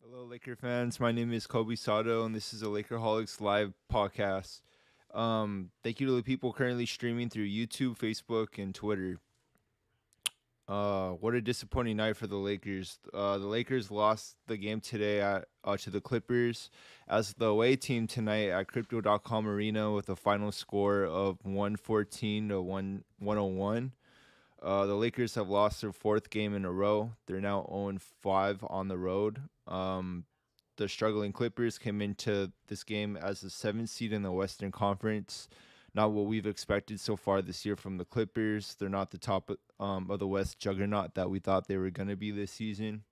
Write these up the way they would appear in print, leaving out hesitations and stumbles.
Hello, Laker fans. My name is Kobe Sato, and this is a Laker Holics live podcast. Thank you to the people currently streaming through YouTube, Facebook, and Twitter. What a disappointing night for the Lakers. The Lakers lost the game today to the Clippers as the away team tonight at Crypto.com Arena with a final score of 114 to 101. The Lakers have lost their fourth game in a row. They're now 0-5 on the road. The struggling Clippers came into this game as the seventh seed in the Western Conference. Not what we've expected so far this year from the Clippers. They're not the top of the West juggernaut that we thought they were going to be this season.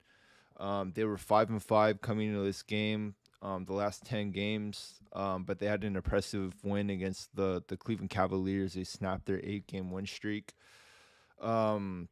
They were 5-5 coming into this game, the last 10 games, but they had an impressive win against the Cleveland Cavaliers. They snapped their 8-game win streak. Um,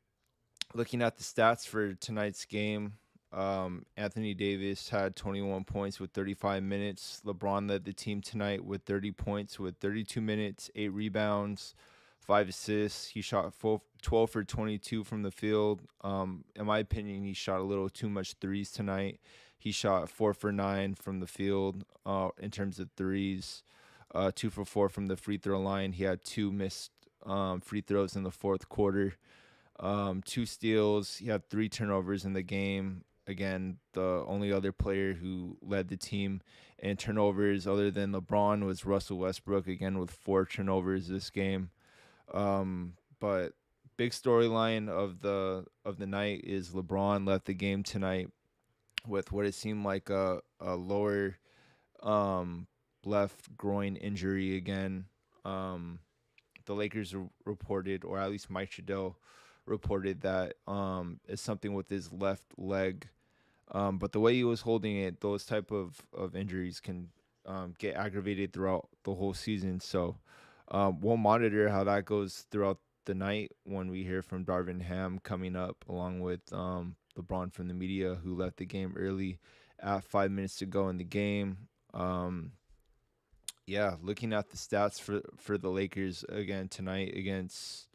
Looking at the stats for tonight's game, Anthony Davis had 21 points with 35 minutes. LeBron led the team tonight with 30 points with 32 minutes, 8 rebounds, 5 assists. He shot 12 for 22 from the field. In my opinion, he shot a little too much threes tonight. He shot 4 for 9 from the field in terms of threes, 2 for 4 from the free throw line. He had 2 missed free throws in the fourth quarter. 2 steals. He had 3 turnovers in the game. Again, the only other player who led the team in turnovers other than LeBron was Russell Westbrook, again with 4 turnovers this game. But big storyline of the night is LeBron left the game tonight with what it seemed like a lower left groin injury again. The Lakers reported, or at least Mike Trudell reported that it's something with his left leg. But the way he was holding it, those type of injuries can get aggravated throughout the whole season. So we'll monitor how that goes throughout the night when we hear from Darvin Ham coming up, along with LeBron from the media, who left the game early at 5 minutes to go in the game. Yeah, looking at the stats for the Lakers again tonight against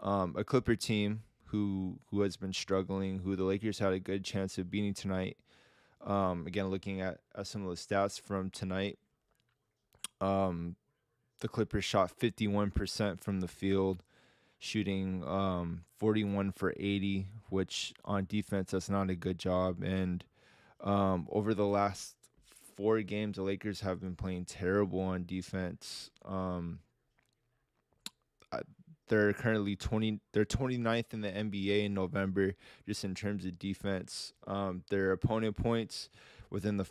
a Clipper team who has been struggling, who the Lakers had a good chance of beating tonight. Again, looking at some of the stats from tonight, um, the Clippers shot 51% from the field, shooting 41 for 80, which on defense that's not a good job. And over the last 4 games, the Lakers have been playing terrible on defense. They're currently 20. They're 29th in the NBA in November, just in terms of defense. Their opponent points within the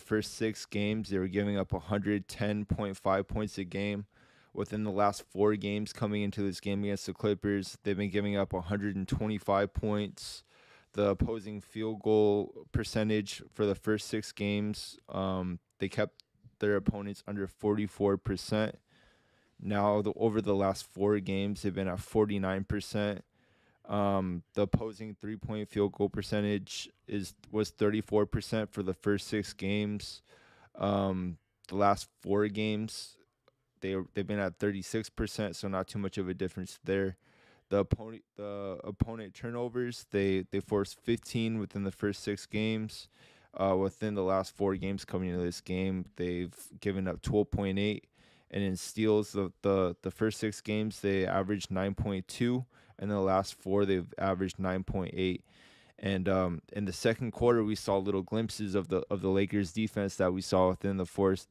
first 6 games, they were giving up 110.5 points a game. Within the last 4 games coming into this game against the Clippers, they've been giving up 125 points. The opposing field goal percentage for the first 6 games, they kept their opponents under 44%. Now, over the last 4 games, they've been at 49%. The opposing 3-point field goal percentage was 34% for the first 6 games. The last 4 games, they've been at 36%, so not too much of a difference there. The opponent turnovers, they forced 15 within the first 6 games. Within the last 4 games coming into this game, they've given up 12.8. And in steals, the first 6 games they averaged 9.2, and the last 4 they've averaged 9.8. And in the second quarter, we saw little glimpses of the Lakers defense that we saw within the first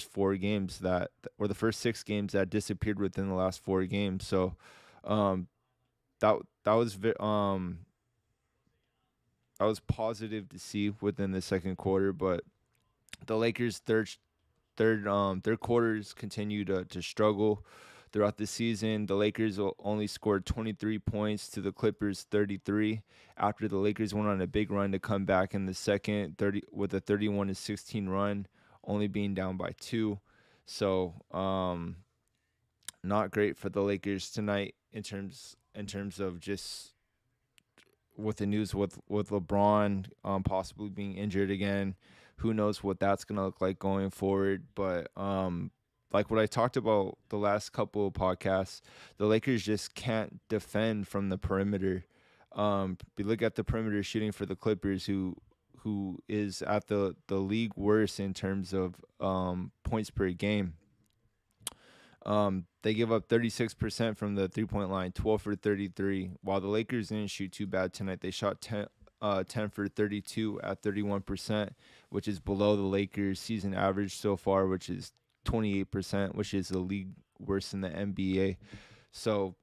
4 games or the first 6 games that disappeared within the last 4 games. So um, that was that was positive to see within the second quarter, but the Lakers third quarters continue to struggle throughout the season. The Lakers only scored 23 points to the Clippers 33 after the Lakers went on a big run to come back in the second 30 with a 31-16 run, only being down by 2. So not great for the Lakers tonight in terms of just with the news with LeBron possibly being injured again. Who knows what that's gonna look like going forward? But like what I talked about the last couple of podcasts, the Lakers just can't defend from the perimeter. We look at the perimeter shooting for the Clippers, who is at the league worst in terms of points per game. They give up 36% from the 3 point line, 12 for 33. While the Lakers didn't shoot too bad tonight, they shot 10 for 32 at 31%, which is below the Lakers' season average so far, which is 28%, which is the league worst in the NBA. So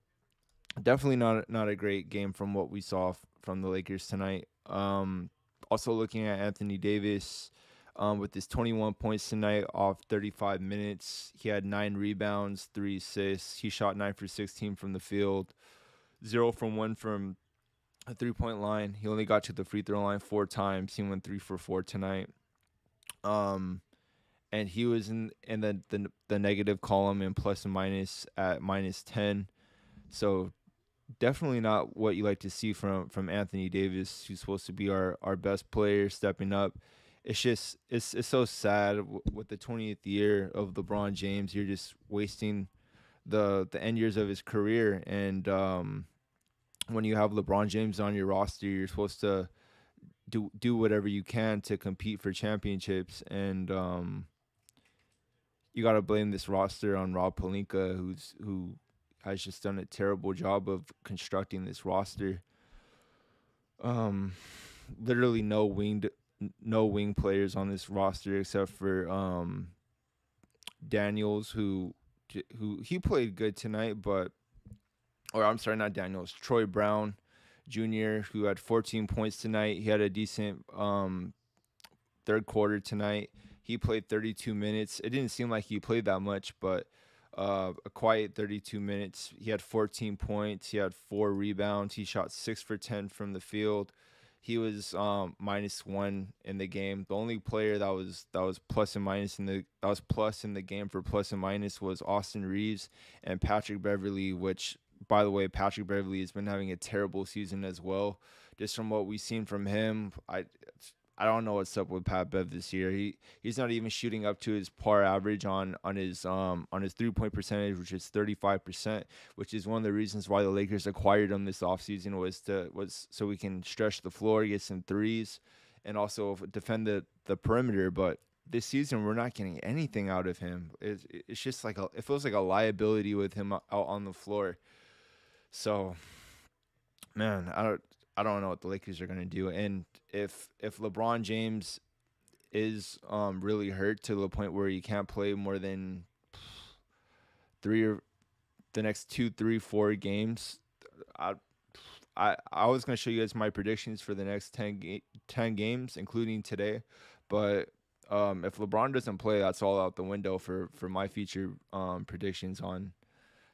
definitely not a great game from what we saw from the Lakers tonight. Also looking at Anthony Davis, with his 21 points tonight off 35 minutes. He had 9 rebounds, 3 assists. He shot 9 for 16 from the field, 0 from 1 from a 3 point line. He only got to the free throw line 4 times. He went 3 for 4 tonight. Um, and he was in the negative column in plus and minus at -10. So definitely not what you like to see from Anthony Davis, who's supposed to be our best player stepping up. It's just it's so sad with the 20th year of LeBron James. You're just wasting the end years of his career, and when you have LeBron James on your roster, you're supposed to do whatever you can to compete for championships, and you got to blame this roster on Rob Pelinka, who has just done a terrible job of constructing this roster. Um, Literally no wing players on this roster except for Daniels, who he played good tonight, but or I'm sorry, not Daniels, Troy Brown Jr., who had 14 points tonight. He had a decent third quarter tonight. He played 32 minutes. It didn't seem like he played that much, but a quiet 32 minutes. He had 14 points. He had 4 rebounds. He shot 6 for 10 from the field. He was -1 in the game. The only player that was plus and minus in the that was plus in the game for plus and minus was Austin Reeves and Patrick Beverly. Which, by the way, Patrick Beverly has been having a terrible season as well. Just from what we've seen from him, I don't know what's up with Pat Bev this year. He's not even shooting up to his par average on his 3 point percentage, which is 35%, which is one of the reasons why the Lakers acquired him this offseason was so we can stretch the floor, get some threes, and also defend the perimeter. But this season we're not getting anything out of him. It's just like it feels like a liability with him out on the floor. So man, I don't know what the Lakers are gonna do. And if LeBron James is really hurt to the point where he can't play more than three or the next 2, 3, 4 games, I I was gonna show you guys my predictions for the next 10 games, including today. But if LeBron doesn't play, that's all out the window for my future predictions on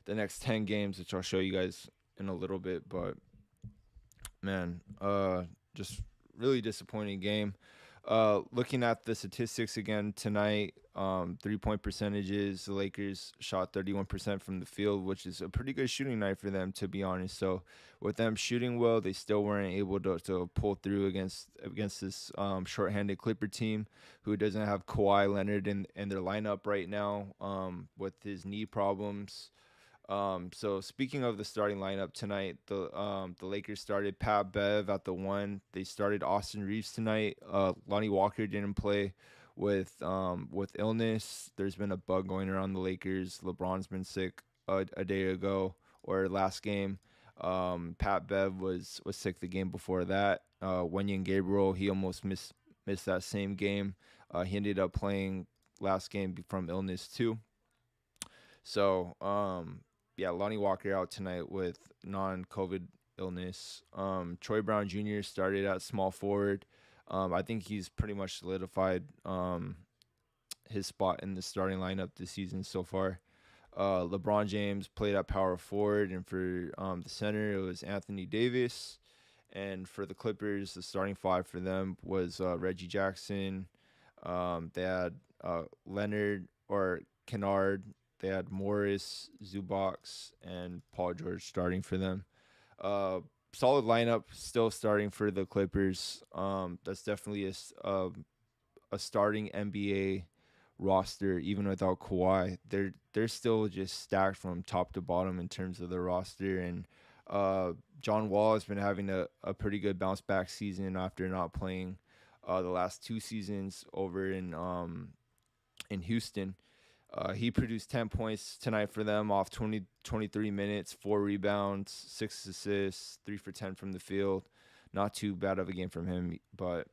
the next 10 games, which I'll show you guys in a little bit. But man, just really disappointing game. Looking at the statistics again tonight, 3 point percentages, the Lakers shot 31% from the field, which is a pretty good shooting night for them, to be honest. So with them shooting well, they still weren't able to pull through against this shorthanded Clipper team, who doesn't have Kawhi Leonard in their lineup right now, with his knee problems. So speaking of the starting lineup tonight, the Lakers started Pat Bev at the 1. They started Austin Reeves tonight. Lonnie Walker didn't play with illness. There's been a bug going around the Lakers. LeBron's been sick a day ago or last game. Pat Bev was sick the game before that. Wenyen Gabriel, he almost missed that same game. He ended up playing last game from illness too. So yeah, Lonnie Walker out tonight with non-COVID illness. Troy Brown Jr. started at small forward. I think he's pretty much solidified his spot in the starting lineup this season so far. LeBron James played at power forward, and for the center, it was Anthony Davis. And for the Clippers, the starting five for them was Reggie Jackson. They had Leonard or Kennard. They had Morris, Zubac, and Paul George starting for them. Solid lineup still starting for the Clippers. That's definitely a starting NBA roster, even without Kawhi. They're still just stacked from top to bottom in terms of the roster. And John Wall has been having a pretty good bounce back season after not playing the last 2 seasons over in Houston. He produced 10 points tonight for them off 23 minutes, 4 rebounds, 6 assists, 3 for 10 from the field. Not too bad of a game from him. But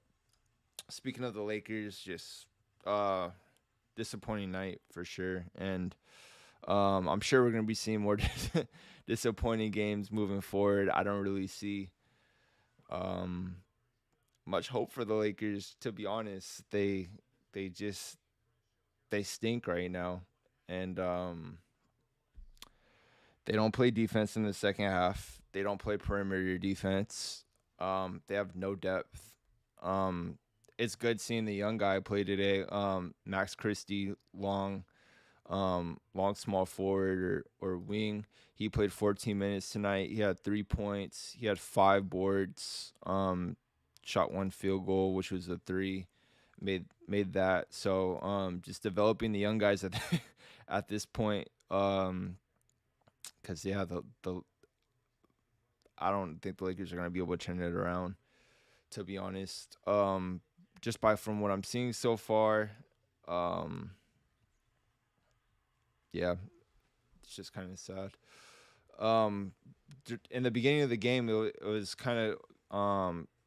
speaking of the Lakers, just uh, disappointing night for sure. And I'm sure we're going to be seeing more disappointing games moving forward. I don't really see um, much hope for the Lakers, to be honest. They just they stink right now. And they don't play defense in the second half. They don't play perimeter defense. They have no depth. Um, it's good seeing the young guy play today. Max Christie, long small forward or wing. He played 14 minutes tonight. He had 3 points. He had 5 boards. Shot 1 field goal, which was a three. Made that. So just developing the young guys at at this point. Because yeah, the I don't think the Lakers are gonna be able to turn it around. To be honest, just by from what I'm seeing so far, um, yeah, it's just kind of sad. Um, in the beginning of the game, it was kind of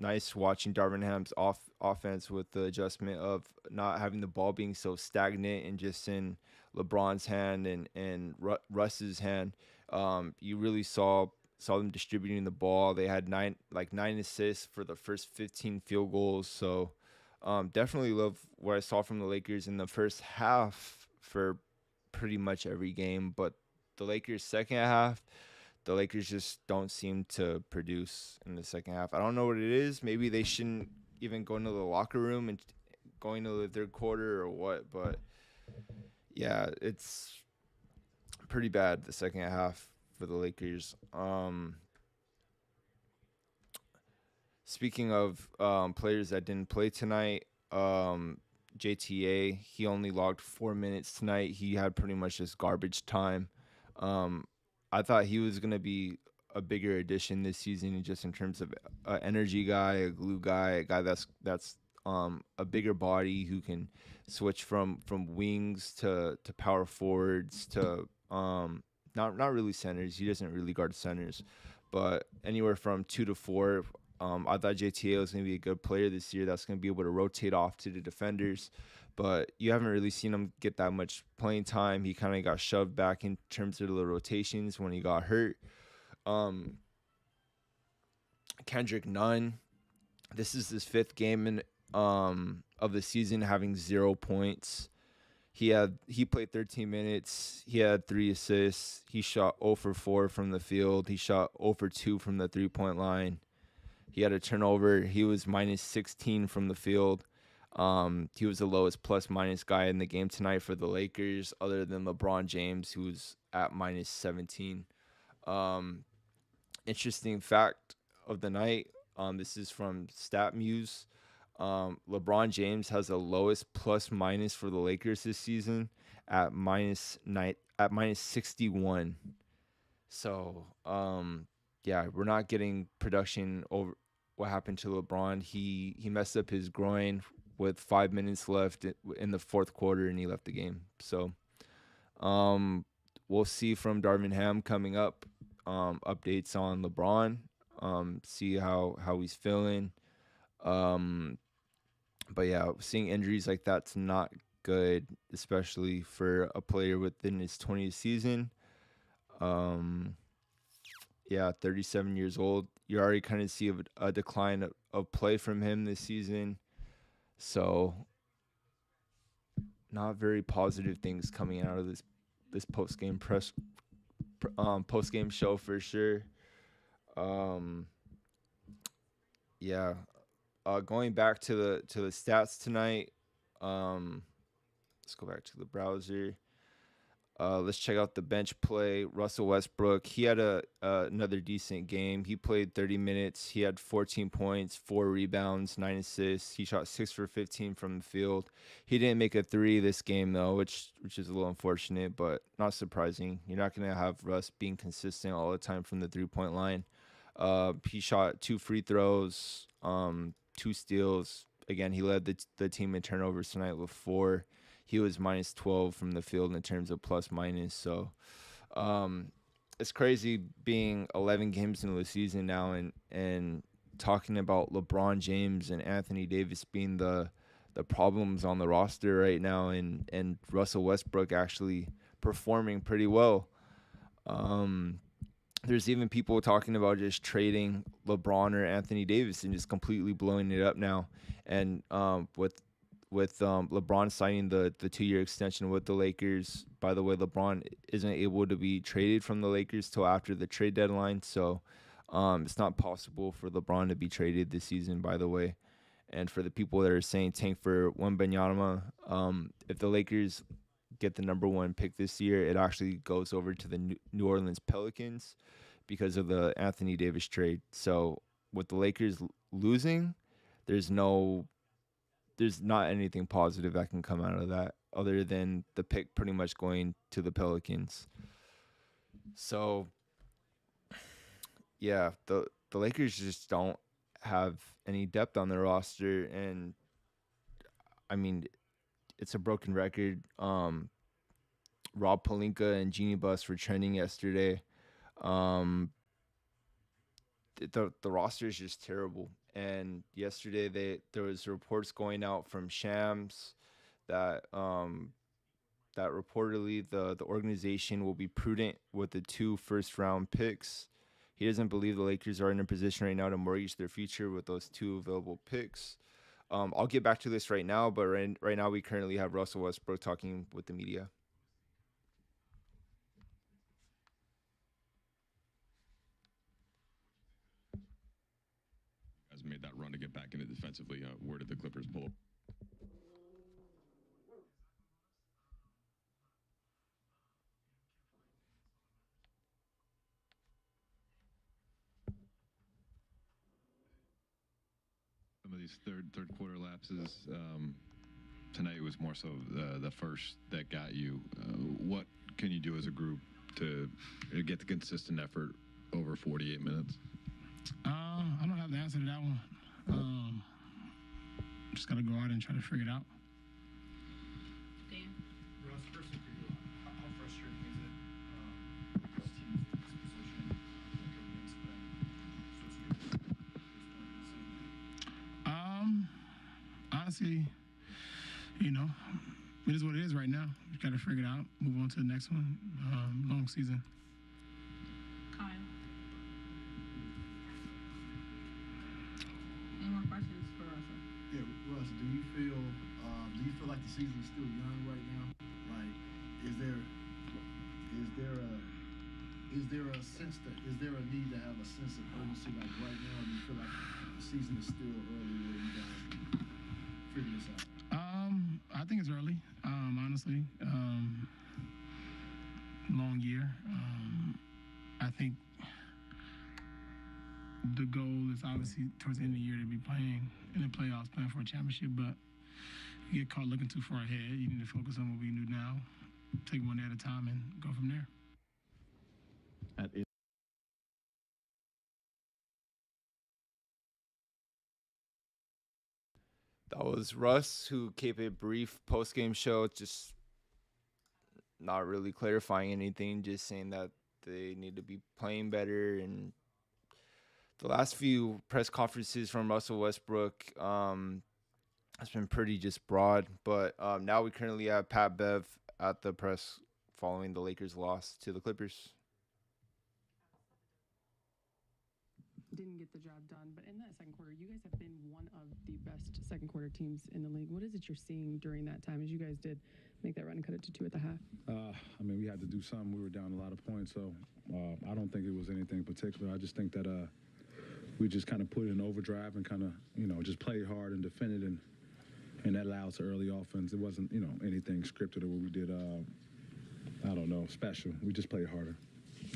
nice watching Darvin Ham's offense with the adjustment of not having the ball being so stagnant and just in LeBron's hand and Russ's hand. You really saw them distributing the ball. They had nine assists for the first 15 field goals. So definitely love what I saw from the Lakers in the first half for pretty much every game, but the Lakers second half, the Lakers just don't seem to produce in the second half. I don't know what it is. Maybe they shouldn't even go into the locker room and going to the third quarter or what, but yeah, it's pretty bad the second half for the Lakers. Speaking of players that didn't play tonight, JTA, he only logged 4 minutes tonight. He had pretty much just garbage time. Um, I thought he was gonna be a bigger addition this season, just in terms of an energy guy, a glue guy, a guy that's a bigger body who can switch from wings to power forwards to not really centers. He doesn't really guard centers, but anywhere from 2 to 4. I thought JTA was going to be a good player this year that's going to be able to rotate off to the defenders, but you haven't really seen him get that much playing time. He kind of got shoved back in terms of the rotations when he got hurt. Kendrick Nunn, this is his 5th game of the season having 0 points. He played 13 minutes. He had 3 assists. He shot 0 for 4 from the field. He shot 0 for 2 from the 3-point line. He had a turnover. He was minus 16 from the field. He was the lowest plus minus guy in the game tonight for the Lakers, other than LeBron James, who's at minus 17. Interesting fact of the night. This is from StatMuse. LeBron James has the lowest plus minus for the Lakers this season at minus 61. So yeah, we're not getting production over what happened to LeBron. He messed up his groin with 5 minutes left in the fourth quarter, and he left the game. So we'll see from Darvin Ham coming up. Updates on LeBron. See how he's feeling. But yeah, seeing injuries like that's not good, especially for a player within his 20th season. Yeah, 37 years old. You already kind of see a decline of play from him this season. So not very positive things coming out of this post game show for sure. Yeah. Going back to the stats tonight. Let's go back to the browser. Let's check out the bench play. Russell Westbrook, he had another decent game. He played 30 minutes. He had 14 points, 4 rebounds, 9 assists. He shot 6 for 15 from the field. He didn't make a 3 this game, though, which is a little unfortunate, but not surprising. You're not going to have Russ being consistent all the time from the 3-point line. He shot 2 free throws, 2 steals, again, he led the team in turnovers tonight with 4. He was minus 12 from the field in terms of plus minus. So it's crazy being 11 games into the season now and talking about LeBron James and Anthony Davis being the problems on the roster right now, and Russell Westbrook actually performing pretty well. There's even people talking about just trading LeBron or Anthony Davis and just completely blowing it up now. And with LeBron signing the 2-year extension with the Lakers. By the way, LeBron isn't able to be traded from the Lakers till after the trade deadline, so it's not possible for LeBron to be traded this season, by the way. And for the people that are saying tank for Wembanyama, if the Lakers get the number 1 pick this year, it actually goes over to the New Orleans Pelicans because of the Anthony Davis trade. So with the Lakers losing, there's not anything positive that can come out of that other than the pick pretty much going to the Pelicans. So yeah, the Lakers just don't have any depth on their roster, and I mean, it's a broken record. Rob Pelinka and Genie Bus were trending yesterday. The roster is just terrible. And yesterday there was reports going out from Shams that that reportedly the organization will be prudent with the 2 first-round picks. He doesn't believe the Lakers are in a position right now to mortgage their future with those 2 available picks. I'll get back to this right now, but right now we currently have Russell Westbrook talking with the media. Guys made that run to get back into defensively. Where did the Clippers pull? Some of these third quarter lapses. Tonight was more so the first that got you. What can you do as a group to get the consistent effort over 48 minutes? I don't have the answer to that one. Just got to go out and try to figure it out. Dan? Russ, first for you, how frustrating is it this team's disposition against them, so to speak, at this point in the season? Honestly, it is what it is right now. Just got to figure it out, move on to the next one. Long season. Kyle? Any more questions for Russell? Yeah, Russ, do you feel like the season is still young right now? Like, is there a need to have a sense of urgency like right now? Do you feel like the season is still early where you guys can figure this out? I think it's early, honestly. Long year. I think the goal is obviously towards the end of the year to be playing in the playoffs, playing for a championship, but you get caught looking too far ahead. You need to focus on what we can do now, take one day at a time, and go from there. That was Russ, who gave a brief post-game show, just not really clarifying anything, just saying that they need to be playing better. And the last few press conferences from Russell Westbrook has been pretty just broad. But now we currently have Pat Bev at the press following the Lakers' loss to the Clippers. Didn't get the job done, but in that second quarter, you guys have been one of the best second quarter teams in the league. What is it you're seeing during that time as you guys did make that run and cut it to 2 at the half? We had to do something. We were down a lot of points, so I don't think it was anything particular. I just think that we just kind of put it in overdrive and kind of, just played hard and defended, and that allowed us early offense. It wasn't, anything scripted or what we did, special. We just played harder.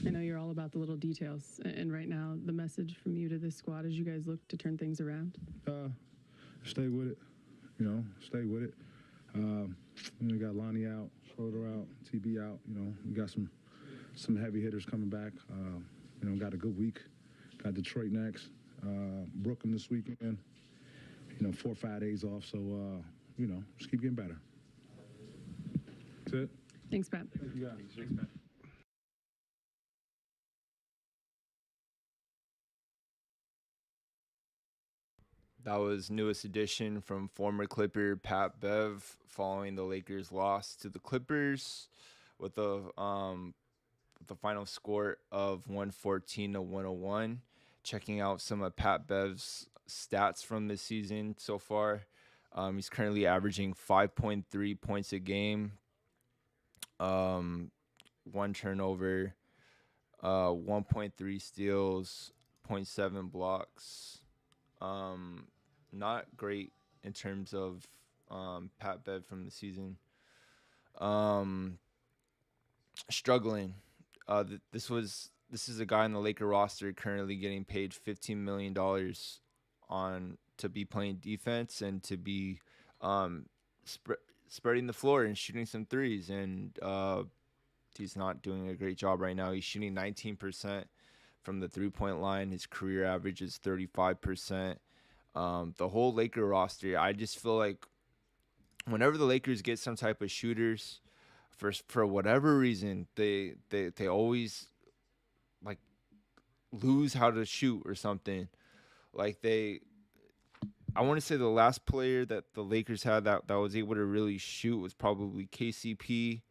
I know you're all about the little details, and right now the message from you to this squad as you guys look to turn things around? Stay with it, stay with it. We got Lonnie out, Schroeder out, TB out. We got some heavy hitters coming back. Got a good week. Got Detroit next, Brooklyn this weekend. 4 or 5 days off. So, just keep getting better. That's it. Thanks, Pat. Thank you, guys. Thanks, Pat. That was newest addition from former Clipper Pat Bev following the Lakers' loss to the Clippers with the final score of 114 to 101. Checking out some of Pat Bev's stats from this season so far. He's currently averaging 5.3 points a game, um, one turnover, 1.3 steals, zero point 0.7 blocks. Not great in terms of Pat Bev from the season. Struggling. This is a guy on the Laker roster currently getting paid $15 million on to be playing defense and to be spreading the floor and shooting some threes, and he's not doing a great job right now. He's shooting 19% from the 3-point line. His career average is 35%. The whole Laker roster, I just feel like whenever the Lakers get some type of shooters, for whatever reason, they always like lose how to shoot or something. Like I want to say the last player that the Lakers had that was able to really shoot was probably KCP.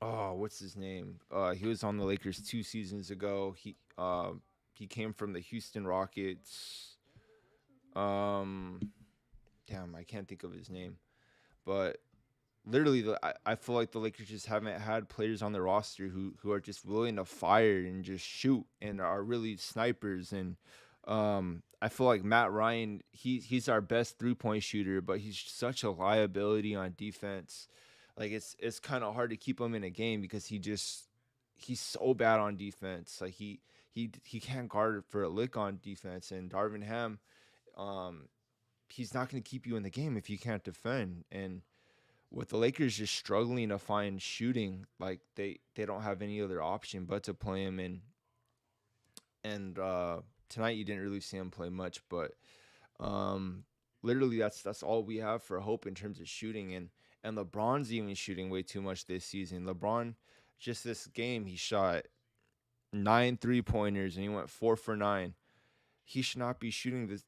What's his name? He was on the Lakers 2 seasons ago. He came from the Houston Rockets. Damn, I can't think of his name. But literally, I feel like the Lakers just haven't had players on the roster who are just willing to fire and just shoot and are really snipers. And I feel like Matt Ryan, he's our best 3-point shooter, but he's such a liability on defense. Like it's kind of hard to keep him in a game because he's so bad on defense. Like he can't guard for a lick on defense. And Darvin Ham, he's not going to keep you in the game if you can't defend. And with the Lakers just struggling to find shooting, like they don't have any other option but to play him in. And tonight you didn't really see him play much, but literally that's all we have for hope in terms of shooting. And LeBron's even shooting way too much this season. LeBron, just this game, he shot 9 3-pointers and he went 4 for 9. He should not be shooting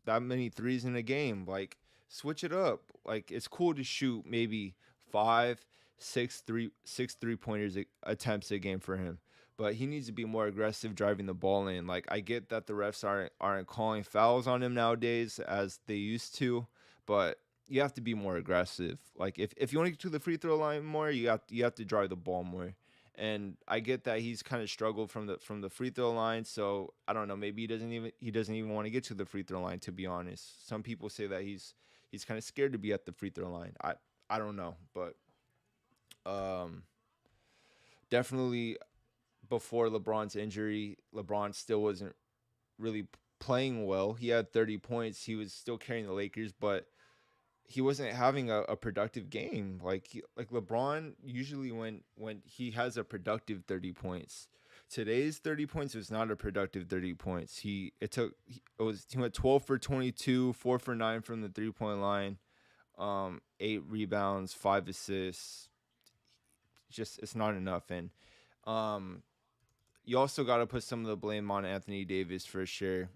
that many threes in a game. Like, switch it up. Like, it's cool to shoot maybe 5, 6 3-pointers attempts a game for him, but he needs to be more aggressive driving the ball in. Like, I get that the refs aren't calling fouls on him nowadays as they used to, but you have to be more aggressive. Like, if you want to get to the free throw line more, you have to drive the ball more. And I get that he's kind of struggled from the free throw line, so I don't know. Maybe he doesn't even want to get to the free throw line. To be honest, some people say that he's kind of scared to be at the free throw line. I don't know, but definitely before LeBron's injury, LeBron still wasn't really playing well. He had 30 points. He was still carrying the Lakers, but he wasn't having a productive game. Like LeBron usually when he has a productive 30 points. Today's 30 points was not a productive 30 points. He went 12 for 22, 4 for 9 from the 3-point line, 8 rebounds, 5 assists. Just it's not enough. And you also got to put some of the blame on Anthony Davis for sure.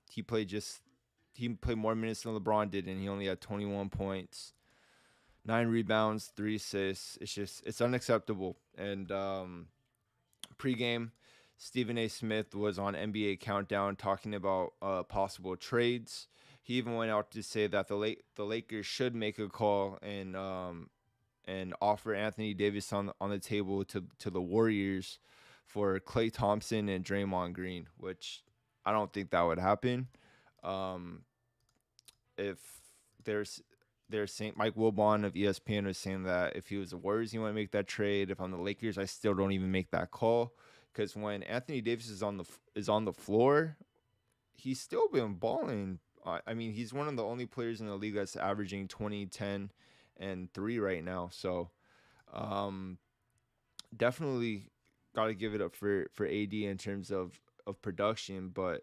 He played more minutes than LeBron did, and he only had 21 points, 9 rebounds, 3 assists. It's unacceptable. And pregame, Stephen A. Smith was on NBA Countdown talking about possible trades. He even went out to say that the Lakers should make a call and offer Anthony Davis on the table to the Warriors for Klay Thompson and Draymond Green, which I don't think that would happen. If they're saying Mike Wilbon of ESPN was saying that if he was the Warriors, he want to make that trade. If I'm the Lakers, I still don't even make that call because when Anthony Davis is on the floor, he's still been balling. I mean, he's one of the only players in the league that's averaging 20, 10, and 3 right now. So, definitely got to give it up for AD in terms of production, but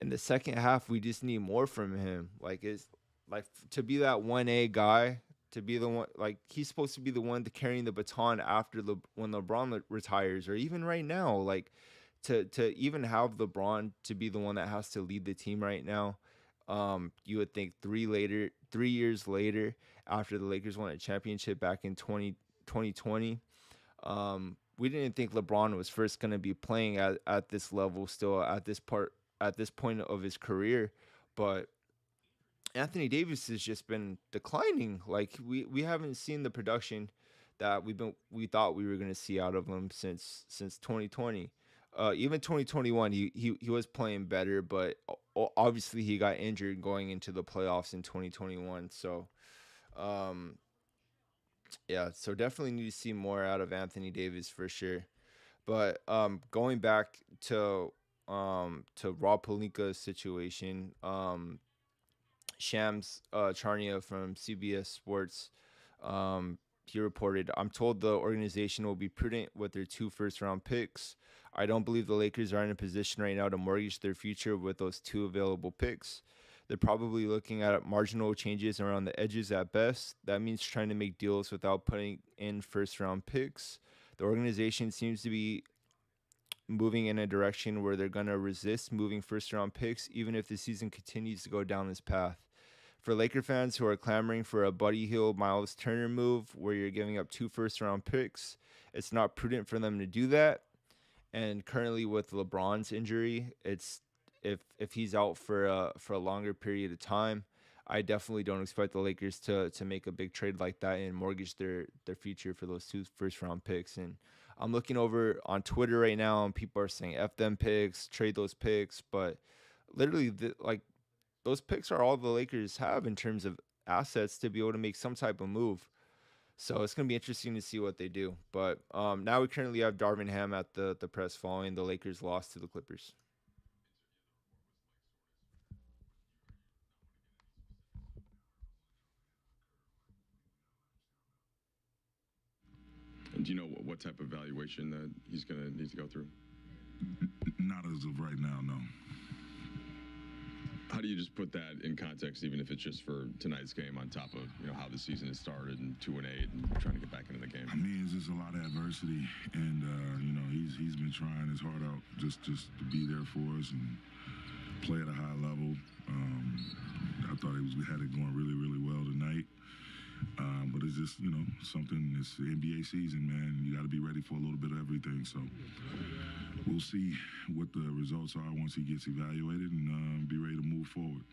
in the second half, we just need more from him. Like it's like to be that 1A guy, to be the one like he's supposed to be the one to carrying the baton after when LeBron retires, or even right now, like to even have LeBron to be the one that has to lead the team right now. You would think 3 years later, after the Lakers won a championship back in 2020, we didn't think LeBron was first going to be playing at this level still at this point of his career, but Anthony Davis has just been declining. Like we haven't seen the production that we thought we were going to see out of him since 2020. Even 2021, he was playing better, but obviously he got injured going into the playoffs in 2021. So um, yeah, so definitely need to see more out of Anthony Davis for sure. But going back to Rob Pelinka's situation, Shams Charnia from CBS Sports, he reported, "I'm told the organization will be prudent with their 2 first-round picks. I don't believe the Lakers are in a position right now to mortgage their future with those 2 available picks. They're probably looking at marginal changes around the edges at best. That means trying to make deals without putting in first-round picks. The organization seems to be moving in a direction where they're going to resist moving first-round picks, even if the season continues to go down this path. For Laker fans who are clamoring for a Buddy Hield, Miles Turner move where you're giving up 2 first-round picks, it's not prudent for them to do that. And currently with LeBron's injury, it's if he's out for a longer period of time, I definitely don't expect the Lakers to make a big trade like that and mortgage their future for those 2 first-round picks. And I'm looking over on Twitter right now, and people are saying "F them picks, trade those picks," but literally, like those picks are all the Lakers have in terms of assets to be able to make some type of move. So it's gonna be interesting to see what they do. But now we currently have Darvin Ham at the press following the Lakers' loss to the Clippers. And do you know what type of evaluation that he's going to need to go through? Not as of right now, no. How do you just put that in context, even if it's just for tonight's game, on top of how the season has started and 2-8 and trying to get back into the game? I mean, it's just a lot of adversity, and he's been trying his heart out just to be there for us and play at a high level. I thought we had it going really, really well tonight. But it's just, something, it's the NBA season, man. You got to be ready for a little bit of everything. So we'll see what the results are once he gets evaluated and be ready to move forward.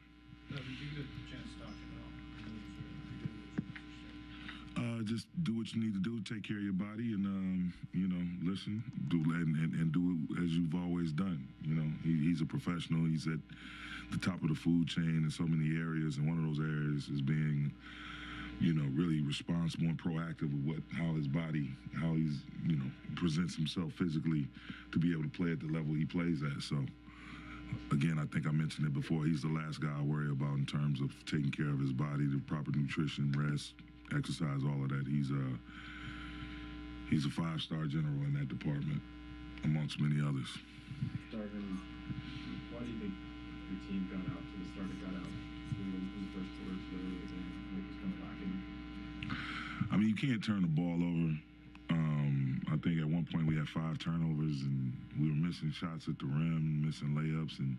Just do what you need to do, take care of your body, and, listen, and do it as you've always done. He's a professional. He's at the top of the food chain in so many areas, and one of those areas is being really responsible and proactive with how he's presents himself physically to be able to play at the level he plays at. So, again, I think I mentioned it before, he's the last guy I worry about in terms of taking care of his body, the proper nutrition, rest, exercise, all of that. He's a 5-star general in that department, amongst many others. Darvin, why do you think your team got out to the start it got out in the first quarter to the was kind of lacking? I mean, you can't turn the ball over. I think at one point we had 5 turnovers, and we were missing shots at the rim, missing layups, and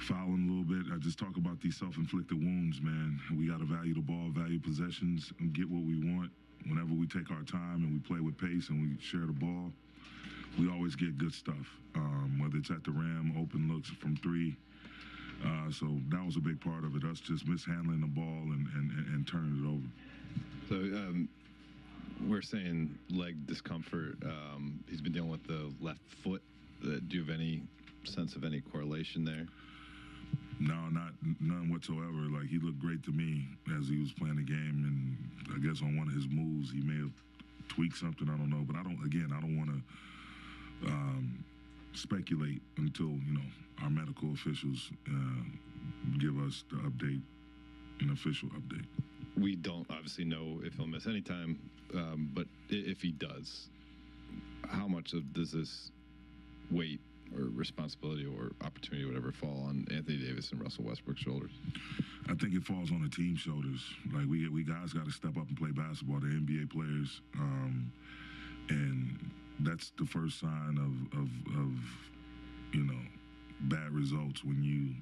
fouling a little bit. I just talk about these self-inflicted wounds, man. We got to value the ball, value possessions, and get what we want. Whenever we take our time and we play with pace and we share the ball, we always get good stuff, whether it's at the rim, open looks from 3. So that was a big part of it, us just mishandling the ball and turning it over. So we're saying leg discomfort. He's been dealing with the left foot. Do you have any sense of any correlation there? No, none whatsoever. Like, he looked great to me as he was playing the game, and I guess on one of his moves he may have tweaked something. I don't know, but I don't want to speculate until our medical officials give us the update, an official update. We don't obviously know if he'll miss any time, but if he does, how much does this weight or responsibility or opportunity, or whatever, fall on Anthony Davis and Russell Westbrook's shoulders? I think it falls on the team's shoulders. Like we guys got to step up and play basketball. The NBA players, and that's the first sign of bad results when you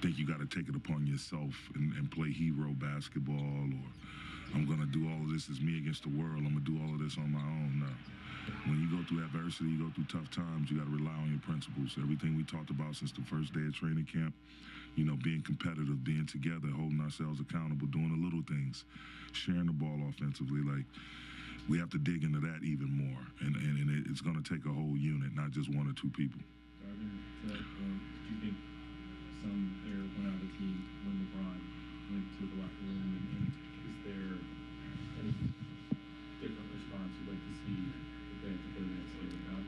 think you got to take it upon yourself and play hero basketball, or I'm gonna do all of this as me against the world. I'm gonna do all of this on my own. No. When you go through adversity, you go through tough times, you got to rely on your principles. Everything we talked about since the first day of training camp, being competitive, being together, holding ourselves accountable, doing the little things, sharing the ball offensively. Like, we have to dig into that even more. And it's going to take a whole unit, not just one or two people. Darvin, to that point, do you think some air went out of the team when LeBron went to the locker room? And is there any different response you'd like to see if they have to play the next game without?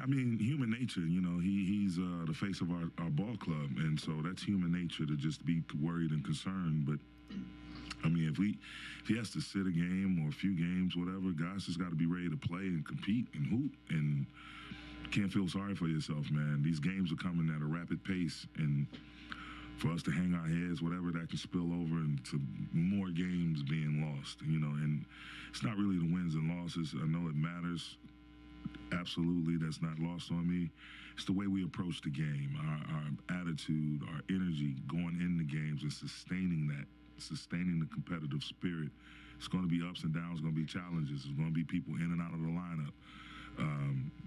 I mean, human nature, he's the face of our ball club. And so that's human nature to just be worried and concerned. But, I mean, if he has to sit a game or a few games, whatever, guys just got to be ready to play and compete and hoop. And can't feel sorry for yourself, man. These games are coming at a rapid pace. And for us to hang our heads, whatever, that can spill over into more games being lost, And it's not really the wins and losses. I know it matters. Absolutely, that's not lost on me. It's the way we approach the game, our attitude, our energy going in the games and sustaining the competitive spirit. It's going to be ups and downs, going to be challenges. There's going to be people in and out of the lineup.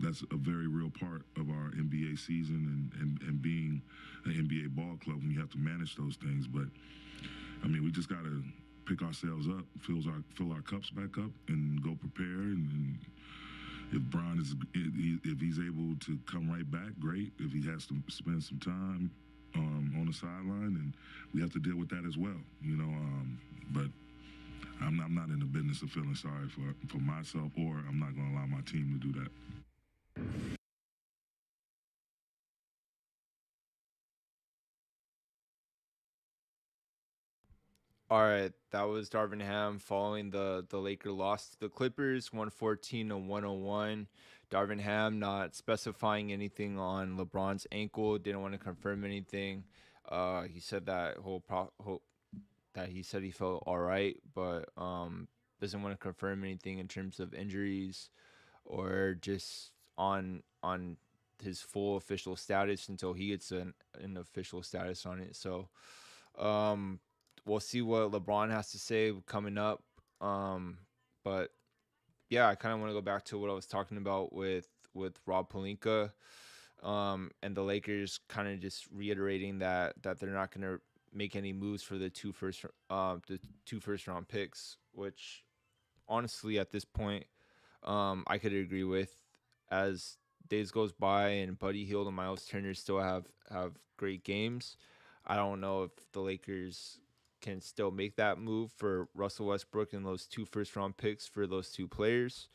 That's a very real part of our NBA season and being an NBA ball club when you have to manage those things. But, I mean, we just got to pick ourselves up, fill our cups back up, and go prepare. And if he's able to come right back, great. If he has to spend some time on the sideline, and we have to deal with that as well, But I'm not in the business of feeling sorry for myself, or I'm not going to allow my team to do that. All right, that was Darvin Ham following the Laker loss to the Clippers, 114-101. Darvin Ham not specifying anything on LeBron's ankle, didn't want to confirm anything. He said that that he said he felt all right, but doesn't want to confirm anything in terms of injuries or just on his full official status until he gets an official status on it. So we'll see what LeBron has to say coming up. But yeah, I kind of want to go back to what I was talking about with Rob Pelinka, and the Lakers kind of just reiterating that they're not going to make any moves for the two first round picks, which honestly at this point I could agree with. As days goes by and Buddy Hield and Miles Turner still have great games, I don't know if the Lakers can still make that move for Russell Westbrook and those two first round picks for those two players.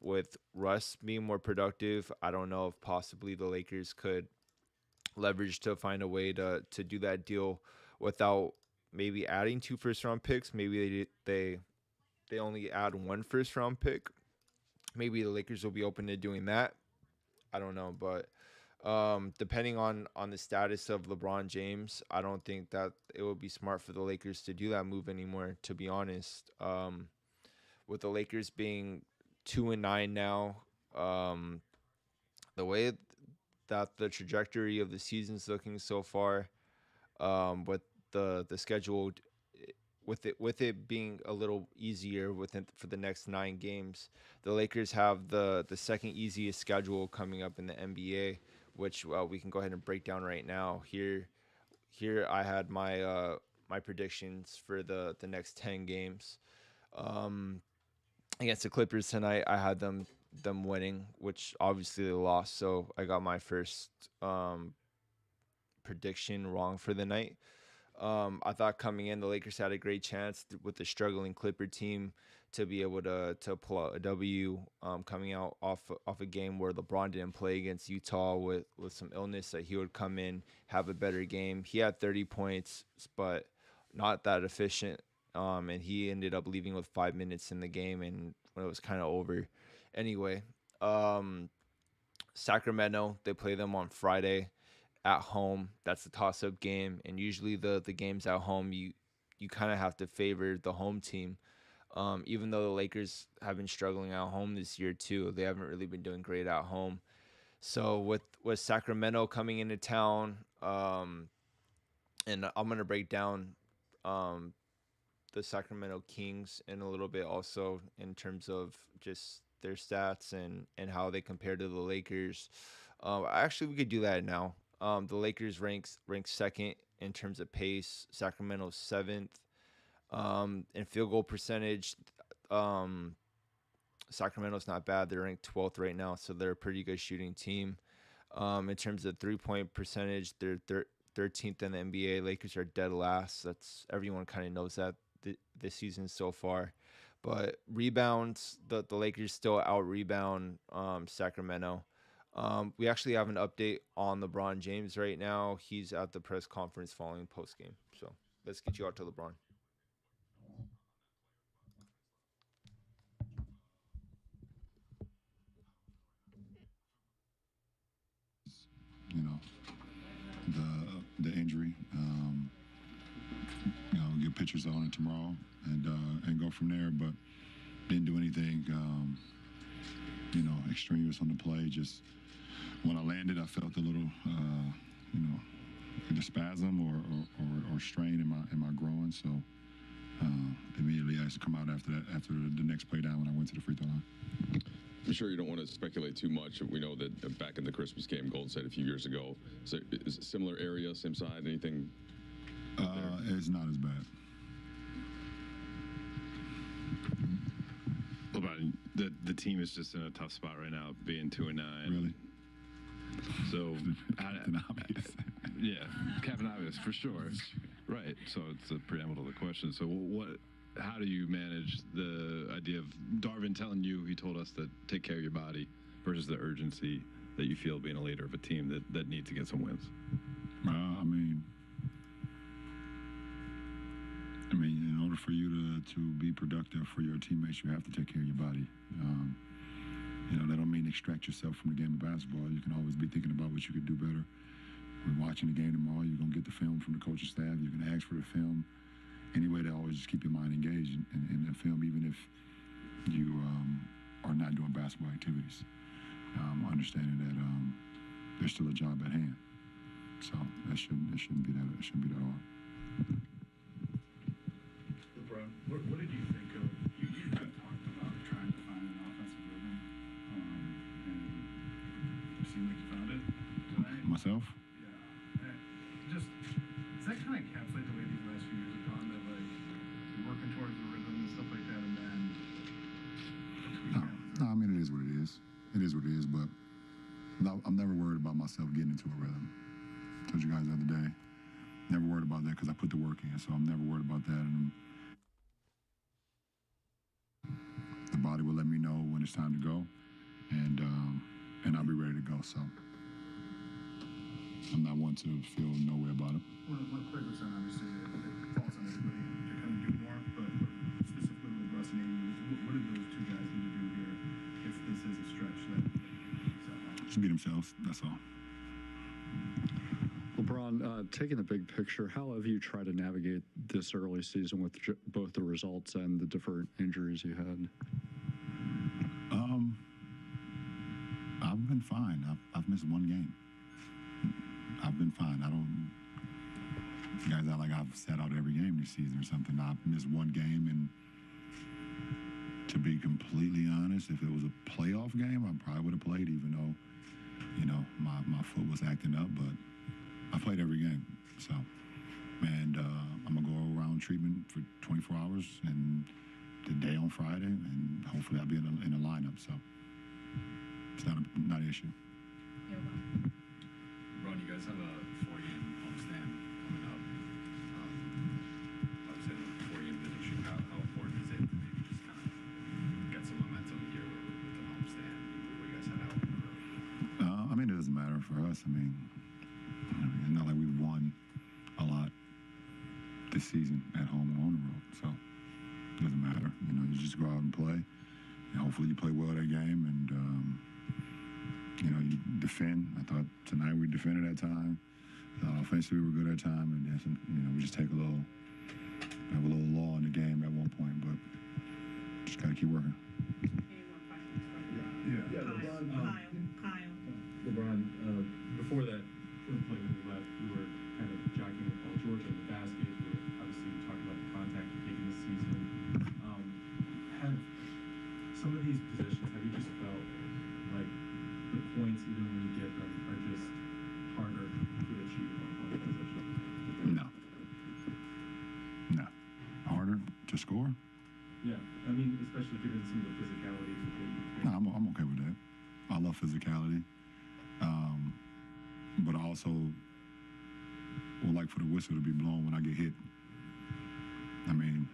With Russ being more productive, I don't know if possibly the Lakers could leverage to find a way to do that deal without maybe adding two first round picks. Maybe they only add one first round pick. Maybe the Lakers will be open to doing that. I don't know, but depending on the status of LeBron James, I don't think that it would be smart for the Lakers to do that move anymore, to be honest. With the Lakers being 2-9 now, the way that the trajectory of the season's looking so far, with the schedule, with it being a little easier for the next 9 games, the Lakers have the second easiest schedule coming up in the NBA, which we can go ahead and break down right now. Here I had my my predictions for the next 10 games. Against the Clippers tonight, I had them winning, which obviously they lost. So I got my first prediction wrong for the night. I thought coming in, the Lakers had a great chance with the struggling Clipper team to be able to pull out a W, coming out off a game where LeBron didn't play against Utah with some illness, that he would come in, have a better game. He had 30 points, but not that efficient. And he ended up leaving with 5 minutes in the game, and when it was kind of over. Anyway, Sacramento, they play them on Friday at home. That's the toss-up game, and usually the games at home, you kind of have to favor the home team. Even though the Lakers have been struggling at home this year too, they haven't really been doing great at home. So with Sacramento coming into town, and I'm gonna break down um, the Sacramento Kings in a little bit also in terms of just their stats and how they compare to the Lakers. Actually, we could do that now. The Lakers ranks second in terms of pace. Sacramento's seventh. In field goal percentage, um, Sacramento's not bad. They're ranked 12th right now, so they're a pretty good shooting team. In terms of 3-point percentage, they're 13th in the NBA. Lakers are dead last. That's everyone kind of knows that this season so far. But rebounds, the Lakers still out rebound Sacramento. We actually have an update on LeBron James right now. He's at the press conference following postgame. So let's get you out to LeBron. You know, the injury. Get pictures on it tomorrow and go from there. But didn't do anything, extraneous on the play. Just when I landed, I felt a little, either spasm or strain in my groin. So immediately I had to come out after the next play down when I went to the free throw line. I'm sure you don't want to speculate too much. We know that back in the Christmas game, Golden State a few years ago, so is it similar area, same side, anything? It's not as bad. LeBron, the team is just in a tough spot right now, being 2-9. Really? So, Captain Obvious. Yeah, Captain Obvious for sure. Right. So it's a preamble to the question. So how do you manage the idea of Darvin telling you, he told us to take care of your body, versus the urgency that you feel being a leader of a team that needs to get some wins? In order for you to be productive for your teammates, you have to take care of your body. That don't mean extract yourself from the game of basketball. You can always be thinking about what you could do better. We're watching the game tomorrow. You're going to get the film from the coaching staff. You can ask for the film. Any way to always just keep your mind engaged in the film, even if you are not doing basketball activities. Understanding that there's still a job at hand. So it shouldn't be that hard. LeBron, what did you think of? You kind of talked about trying to find an offensive rhythm, and it seemed like you found it tonight. Myself? Yeah. Does that kind of encapsulate the way these last few years have gone? That you're working towards the rhythm and stuff like that, and then. No. It is what it is. It is what it is. But I'm never worried about myself getting into a rhythm. I told you guys the other day. Never worried about that because I put the work in, so I'm never worried about that. And the body will let me know when it's time to go, and I'll be ready to go. So I'm not one to feel no way about it. One quick percent, obviously, it falls on everybody to kind of do more, but specifically with Russ and AD, what do those two guys need to do here if this is a stretch that? Just be themselves. That's all. LeBron, taking the big picture, how have you tried to navigate this early season with both the results and the different injuries you had? I've been fine. I've missed one game. I've been fine. Guys act like I've sat out every game this season or something. I've missed one game, and to be completely honest, if it was a playoff game, I probably would have played, even though, my foot was acting up, but I played every game. So, and I'm going to go around treatment for 24 hours and the day on Friday, and hopefully I'll be in the lineup. So it's not an issue. Ron, you guys have a 4-game homestand coming up. Obviously, a 4-game position. How important is it to maybe just kind of get some momentum here with the homestand before you guys head out? It doesn't matter for us. It's not like we've won a lot this season at home or on the road. So it doesn't matter. You just go out and play. And hopefully you play well that game, and You defend. I thought tonight we defended at time. Offensively, we were good at time, and then we just have a little lull in the game at one point, but just gotta keep working. Any more questions for Yeah. Kyle? LeBron, before that play when you left, you were kind of jockeying with Paul George on the basket. You were obviously talking about the contact you're taking this season. Have some of these positions, have you just felt like the points, even when you get them, are just harder to achieve on the position? No. Harder to score? Yeah, I mean, especially given some of the physicalities that you No, I'm okay with that. I love physicality. But I also would like for the whistle to be blown when I get hit. I mean,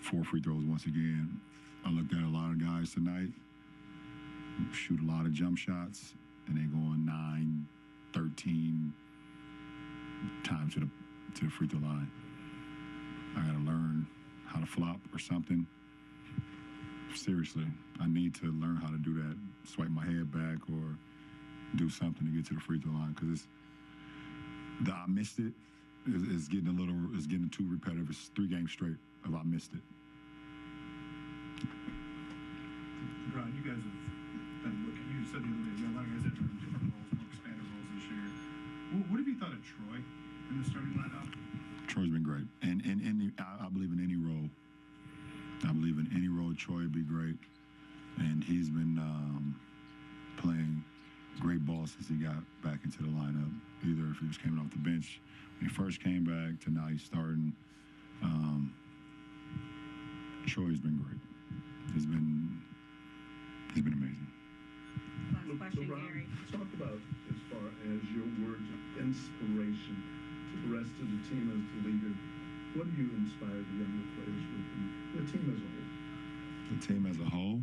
4 free throws once again. I looked at a lot of guys tonight, shoot a lot of jump shots, and they going 9, 13 times to the free throw line. I got to learn how to flop or something. Seriously, I need to learn how to do that. Swipe my head back or do something to get to the free throw line, because I missed it is getting too repetitive. It's 3 games straight of I missed it. Brian, you guys have been looking. You said the other day, a lot of guys that are in different roles, more expanded roles this year. What have you thought of Troy in the starting lineup? Troy's been great, and I believe in any role. I believe in any role Troy would be great, and he's been playing great ball since he got back into the lineup. Either if he was coming off the bench when he first came back to now he's starting. Troy's been great. He's been amazing. Last question, Gary. Talk about as far as your words of inspiration to the rest of the team as the leader. What do you inspire the younger players with, and the team as a whole? The team as a whole,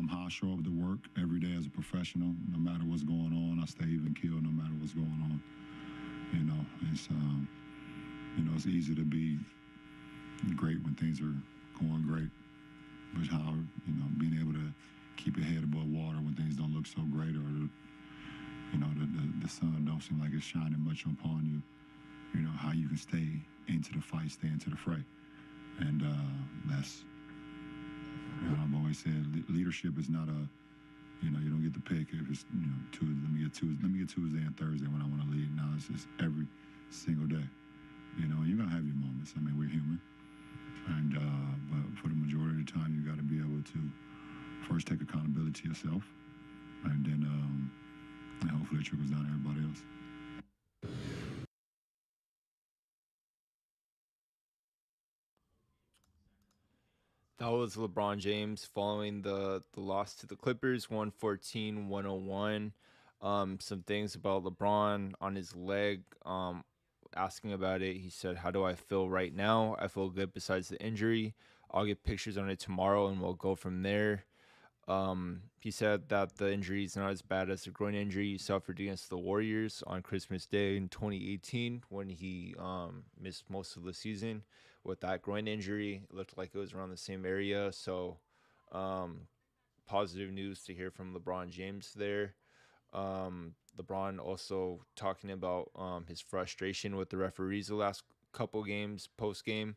how I show up to work every day as a professional. No matter what's going on, I stay even keeled no matter what's going on. It's easy to be great when things are going great, but how being able to keep your head above water when things don't look so great, or the sun don't seem like it's shining much upon you. How you can stay into the fight, stay into the fray, and that's. I've always said leadership is not a, you don't get to pick if it's Tuesday. Let me get Tuesday and Thursday when I want to lead. Now it's just every single day. You're gonna have your moments. I mean, we're human, and but for the majority of the time, you got to be able to first take accountability to yourself, and then and hopefully it trickles down to everybody else. That was LeBron James following the loss to the Clippers, 114-101. Some things about LeBron on his leg. Asking about it, he said, "How do I feel right now? I feel good besides the injury. I'll get pictures on it tomorrow and we'll go from there." He said that the injury is not as bad as the groin injury he suffered against the Warriors on Christmas Day in 2018 when he missed most of the season with that groin injury. It looked like it was around the same area. So positive news to hear from LeBron James there. LeBron also talking about his frustration with the referees the last couple games post game.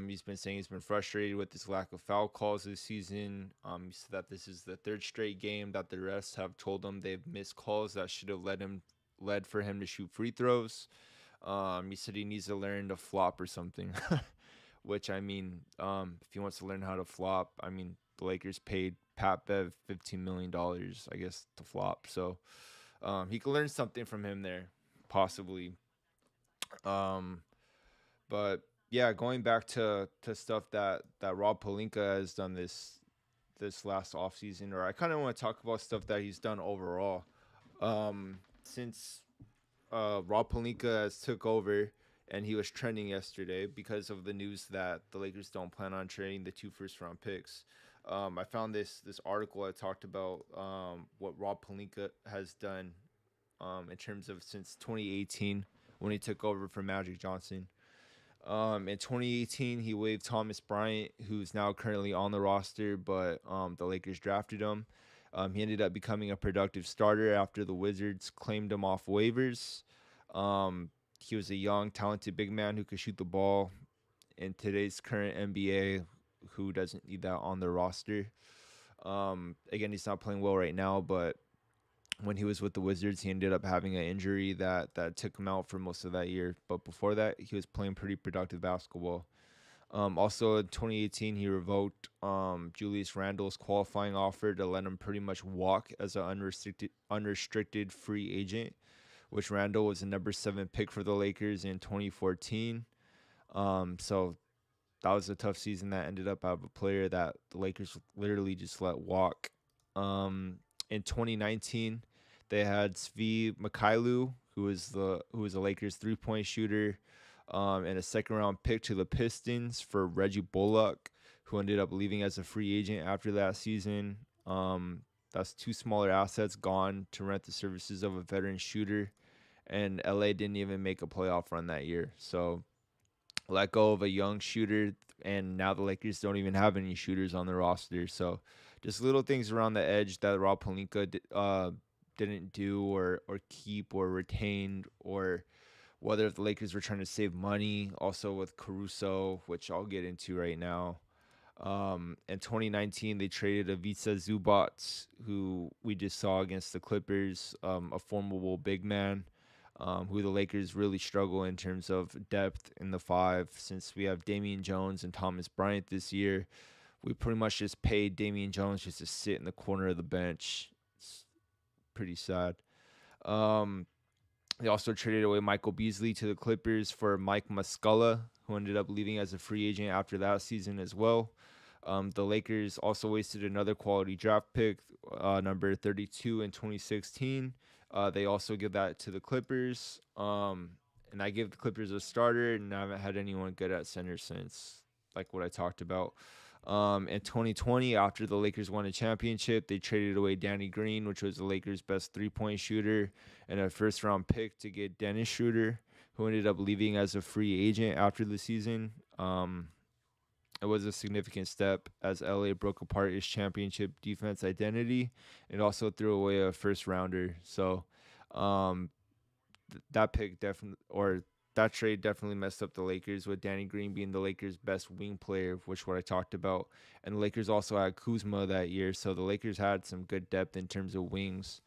He's been saying he's been frustrated with this lack of foul calls this season. He said that this is the 3rd straight game that the refs have told him they've missed calls that should have led for him to shoot free throws. He said he needs to learn to flop or something, which I mean, if he wants to learn how to flop, I mean, the Lakers paid Pat Bev $15 million, I guess, to flop. So he could learn something from him there, possibly. But yeah, going back to stuff that Rob Pelinka has done this last offseason, or I kind of want to talk about stuff that he's done overall. Since Rob Pelinka has took over and he was trending yesterday because of the news that the Lakers don't plan on trading the 2 first-round picks. I found this article that talked about what Rob Pelinka has done in terms of since 2018 when he took over from Magic Johnson. In 2018, he waived Thomas Bryant, who's now currently on the roster, but the Lakers drafted him. He ended up becoming a productive starter after the Wizards claimed him off waivers. He was a young, talented big man who could shoot the ball in today's current NBA. Who doesn't need that on their roster? Again, he's not playing well right now, but when he was with the Wizards, he ended up having an injury that took him out for most of that year. But before that, he was playing pretty productive basketball. Also in 2018, he revoked Julius Randle's qualifying offer to let him pretty much walk as an unrestricted free agent, which Randle was the number 7 pick for the Lakers in 2014. So that was a tough season that ended up out of a player that the Lakers literally just let walk. In 2019, they had Svi Mikhailu, who was the Lakers 3-point shooter, and a second round pick to the Pistons for Reggie Bullock, who ended up leaving as a free agent after that season. That's 2 smaller assets gone to rent the services of a veteran shooter, and LA didn't even make a playoff run that year. So let go of a young shooter, and now the Lakers don't even have any shooters on the roster. So just little things around the edge that Rob Pelinka didn't do or keep or retained, or whether the Lakers were trying to save money. Also with Caruso, which I'll get into right now. In 2019, they traded Ivica Zubac, who we just saw against the Clippers, a formidable big man, who the Lakers really struggle in terms of depth in the 5. Since we have Damian Jones and Thomas Bryant this year, we pretty much just paid Damian Jones just to sit in the corner of the bench. It's pretty sad. They also traded away Michael Beasley to the Clippers for Mike Muscala, who ended up leaving as a free agent after that season as well. The Lakers also wasted another quality draft pick, number 32 in 2016. They also give that to the Clippers. And I give the Clippers a starter, and I haven't had anyone good at center since, like what I talked about. In 2020, after the Lakers won a championship, they traded away Danny Green, which was the Lakers' best 3-point shooter, and a first-round pick to get Dennis Schroeder, who ended up leaving as a free agent after the season. It was a significant step as LA broke apart its championship defense identity and also threw away a first-rounder. So that pick that trade definitely messed up the Lakers, with Danny Green being the Lakers' best wing player, which what I talked about. And the Lakers also had Kuzma that year, so the Lakers had some good depth in terms of wings.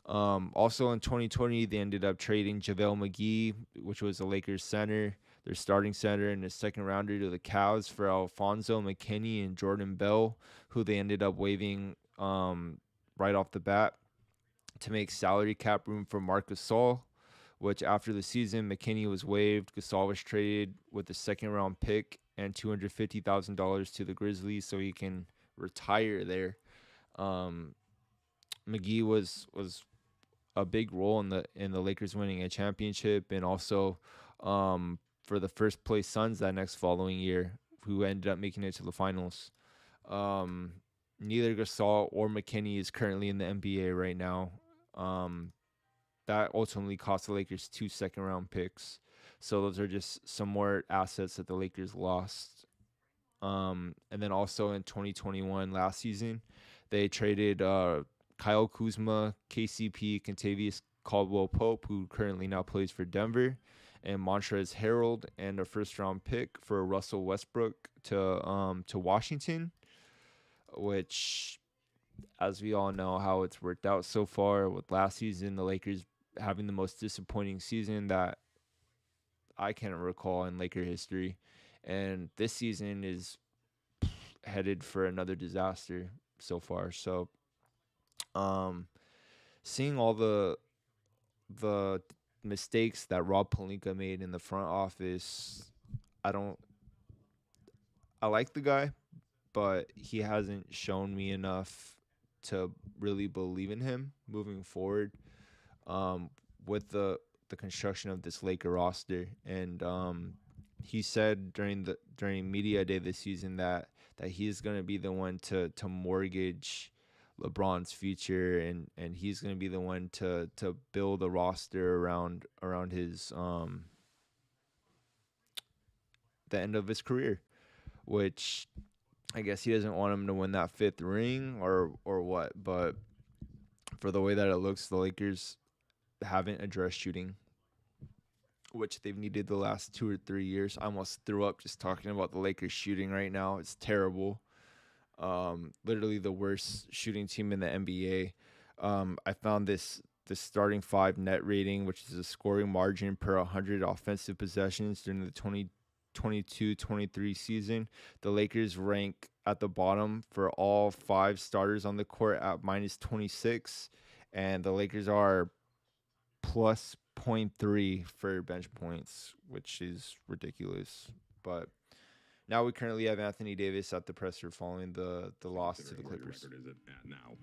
Also in 2020, they ended up trading JaVale McGee, which was the Lakers center, their starting center, and a second rounder to the Cavs for Alfonso McKinney and Jordan Bell, who they ended up waiving right off the bat to make salary cap room for Marc Gasol, which after the season, McKinney was waived. Gasol was traded with a second-round pick and $250,000 to the Grizzlies so he can retire there. McGee was a big role in the Lakers winning a championship, and also for the first place Suns that next following year, who ended up making it to the finals. Neither Gasol or McKinney is currently in the NBA right now. That ultimately cost the Lakers 2 second-round picks. So those are just some more assets that the Lakers lost. And then also in 2021, last season, they traded Kyle Kuzma, KCP, Kentavious Caldwell-Pope, who currently now plays for Denver, and Montrezl Harrell, and a first-round pick for Russell Westbrook to Washington, which, as we all know how it's worked out so far, with last season the Lakers having the most disappointing season that I can recall in Laker history, and this season is headed for another disaster so far. So seeing all the mistakes that Rob Pelinka made in the front office, I like the guy, but he hasn't shown me enough to really believe in him moving forward with the construction of this Laker roster. And he said during media day this season that he's going to be the one to mortgage LeBron's future, and he's going to be the one to build a roster around his the end of his career, which I guess he doesn't want him to win that 5th ring or what, but for the way that it looks, the Lakers haven't addressed shooting, which they've needed the last 2 or 3 years. I almost threw up just talking about the Lakers shooting right now. It's terrible. Literally the worst shooting team in the NBA. I found this starting five net rating, which is a scoring margin per 100 offensive possessions during the 2022-23 season. The Lakers rank at the bottom for all 5 starters on the court at minus 26, and the Lakers are plus 0.3 for bench points, which is ridiculous. But now we currently have Anthony Davis at the presser following the loss to the Clippers. What record is it at now?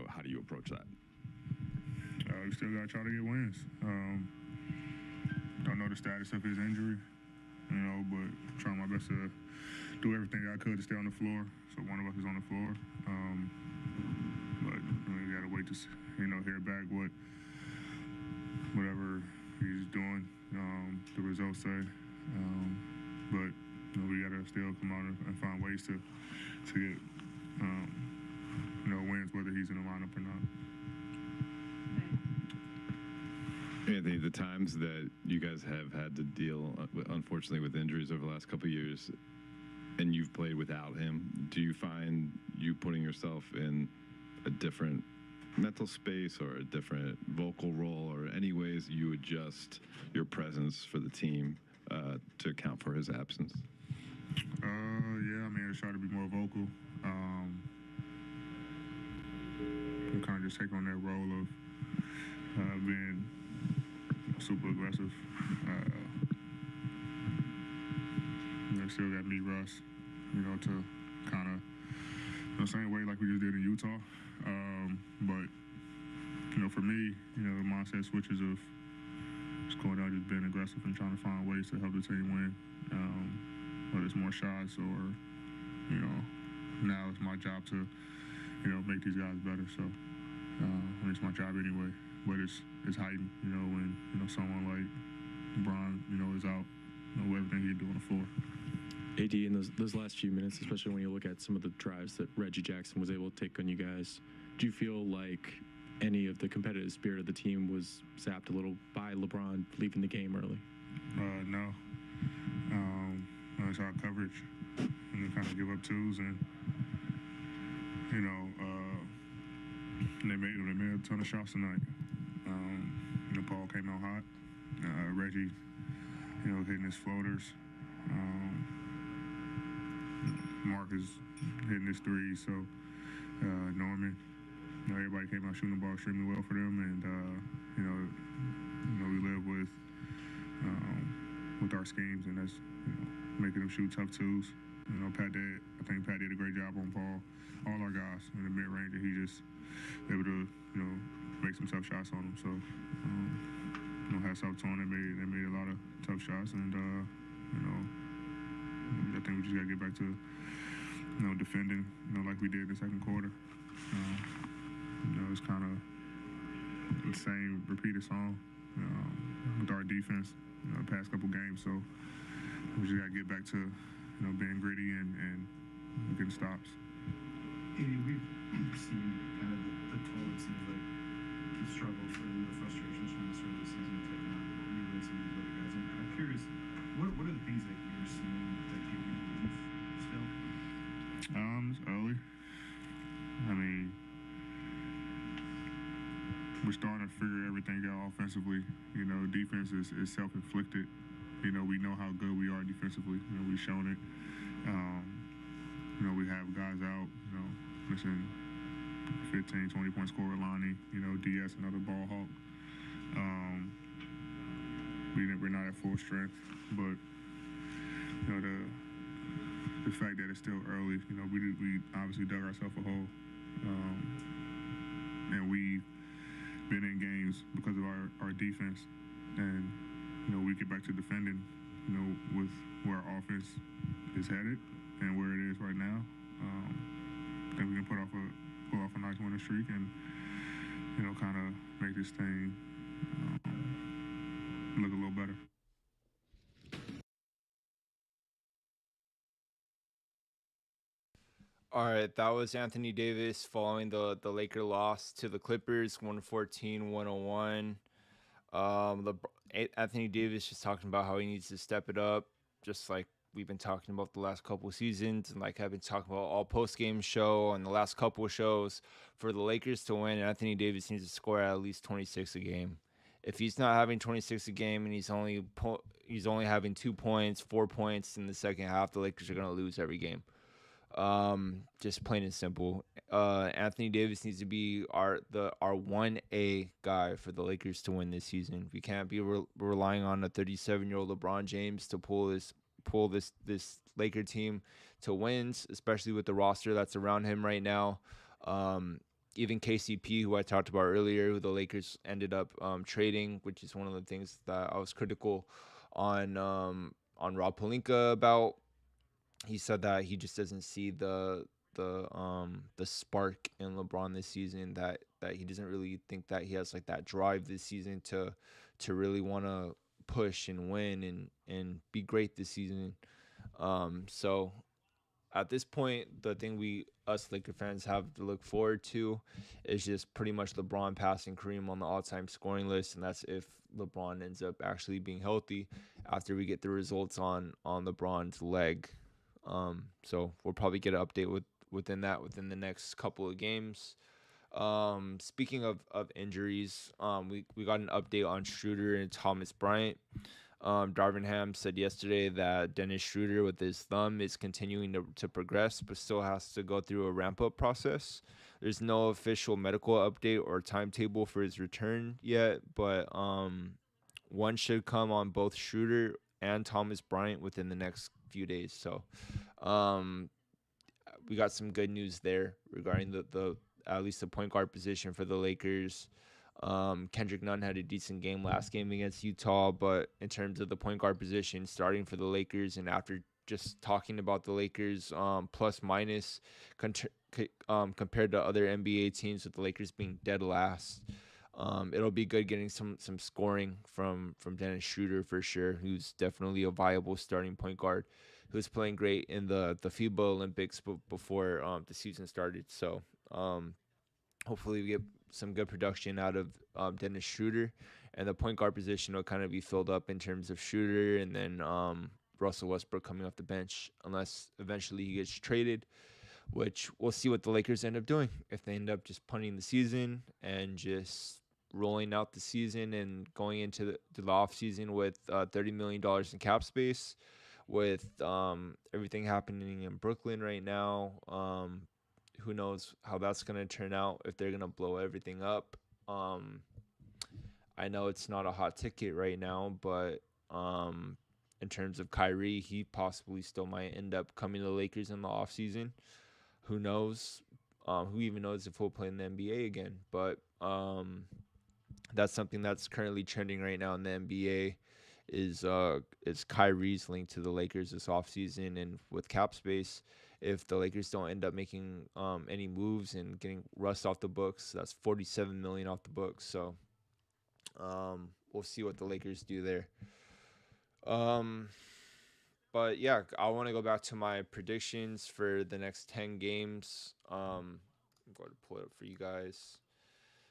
How do you approach that? We still got to try to get wins. Don't know the status of his injury, but trying my best to do everything I could to stay on the floor. So one of us is on the floor. But we got to wait to hear back whatever he's doing, the results say. But we got to still come out and find ways to get wins, whether he's in the lineup or not. Anthony, the times that you guys have had to deal, unfortunately, with injuries over the last couple of years, and you've played without him, do you find you putting yourself in a different mental space or a different vocal role, or any ways you adjust your presence for the team to account for his absence? Yeah, I try to be more vocal. Kind of just take on that role of being super aggressive. Still got me, Russ, to kind of the same way like we just did in Utah. But for me, the mindset switches of just going out, just being aggressive and trying to find ways to help the team win. Whether it's more shots or now it's my job to make these guys better. So it's my job anyway. But it's heightened, when someone like LeBron, is out, everything he do on the floor. AD, in those last few minutes, especially when you look at some of the drives that Reggie Jackson was able to take on you guys, do you feel like any of the competitive spirit of the team was zapped a little by LeBron leaving the game early? No. It's our coverage, and they kind of give up twos, and they made a ton of shots tonight. Paul came out hot. Reggie, hitting his floaters. Mark is hitting his threes. So Norman, everybody came out shooting the ball extremely well for them, and we live with our schemes, and that's making them shoot tough twos. I think Pat did a great job on Paul. All our guys in the mid range, and he just able to make some tough shots on them. So hats off to them. They made a lot of tough shots, and I think we just gotta get back to defending like we did in the second quarter. It's kind of the same repeated song with our defense the past couple games. So we just gotta get back to being gritty and getting stops. We've seen kind of the toll, it seems like, the struggles and the frustrations from the start of the season taking on you and some of these other guys. I'm curious, what are the things that you're seeing that give you belief still? It's early. We're starting to figure everything out offensively. Defense is self-inflicted. We know how good we are defensively. We've shown it. We have guys out, missing 15, 20-point scorer, Lonnie, DS, another ball hawk. We're not at full strength, but, the fact that it's still early, we obviously dug ourselves a hole. And we've been in games because of our defense. And, we get back to defending, with where our offense is headed and where it is right now. I think we can pull off a nice winning streak and, kind of make this thing look a little better. All right, that was Anthony Davis following the Laker loss to the Clippers, 114-101. Anthony Davis just talking about how he needs to step it up, just like we've been talking about the last couple of seasons, and like I've been talking about all post-game show and the last couple of shows. For the Lakers to win, Anthony Davis needs to score at least 26 a game. If he's not having 26 a game and he's only having 2 points, 4 points in the second half, the Lakers are gonna lose every game. Just plain and simple. Anthony Davis needs to be our 1A guy for the Lakers to win this season. We can't be relying on a 37-year-old LeBron James to pull this Laker team to wins, especially with the roster that's around him right now. Even KCP, who I talked about earlier, who the Lakers ended up trading, which is one of the things that I was critical on Rob Pelinka about. He said that he just doesn't see the spark in LeBron this season, that he doesn't really think that he has like that drive this season to really want to push and win and be great this season. So at this point, the thing us Laker fans have to look forward to is just pretty much LeBron passing Kareem on the all-time scoring list, and that's if LeBron ends up actually being healthy after we get the results on LeBron's leg. So we'll probably get an update within the next couple of games. Speaking of injuries, we got an update on Schroeder and Thomas Bryant. Darvin Ham said yesterday that Dennis Schroeder with his thumb is continuing to progress, but still has to go through a ramp-up process. There's no official medical update or timetable for his return yet, but one should come on both Schroeder and Thomas Bryant within the next few days. So we got some good news there regarding the at least the point guard position for the Lakers. Kendrick Nunn had a decent game last game against Utah, but in terms of the point guard position starting for the Lakers, and after just talking about the Lakers plus minus compared to other NBA teams, with the Lakers being dead last, it'll be good getting some scoring from Dennis Schroeder for sure, who's definitely a viable starting point guard, who's playing great in the FIBA Olympics before the season started. So hopefully we get some good production out of Dennis Schroeder, and the point guard position will kind of be filled up in terms of Schroeder and then Russell Westbrook coming off the bench, unless eventually he gets traded, which we'll see what the Lakers end up doing. If they end up just punting the season and just rolling out the season and going into the offseason with $30 million in cap space, with everything happening in Brooklyn right now, who knows how that's going to turn out, if they're going to blow everything up. I know it's not a hot ticket right now, but in terms of Kyrie, he possibly still might end up coming to the Lakers in the offseason. Who knows? Who even knows if he'll play in the NBA again? But that's something that's currently trending right now in the NBA, is Kyrie's link to the Lakers this offseason. And with cap space, if the Lakers don't end up making any moves and getting Russ off the books, that's $47 million off the books. So we'll see what the Lakers do there. But yeah, I want to go back to my predictions for the next 10 games. I'm going to pull it up for you guys.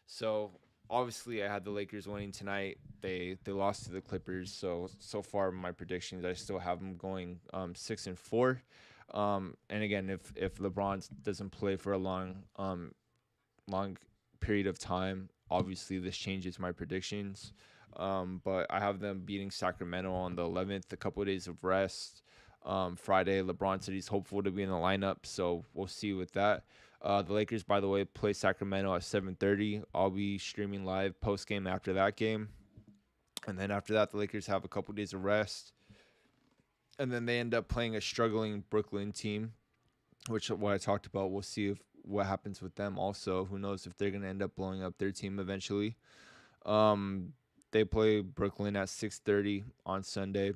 So obviously I had the Lakers winning tonight. They lost to the Clippers. So far my predictions, I still have them going 6-4. And again, if LeBron doesn't play for a long period of time, obviously this changes my predictions. But I have them beating Sacramento on the 11th, a couple of days of rest. Friday, LeBron said he's hopeful to be in the lineup, so we'll see with that. The Lakers, by the way, play Sacramento at 7:30. I'll be streaming live post-game after that game. And then after that, the Lakers have a couple of days of rest. And then they end up playing a struggling Brooklyn team, which what I talked about. We'll see what happens with them also. Who knows if they're going to end up blowing up their team eventually. They play Brooklyn at 6:30 on Sunday.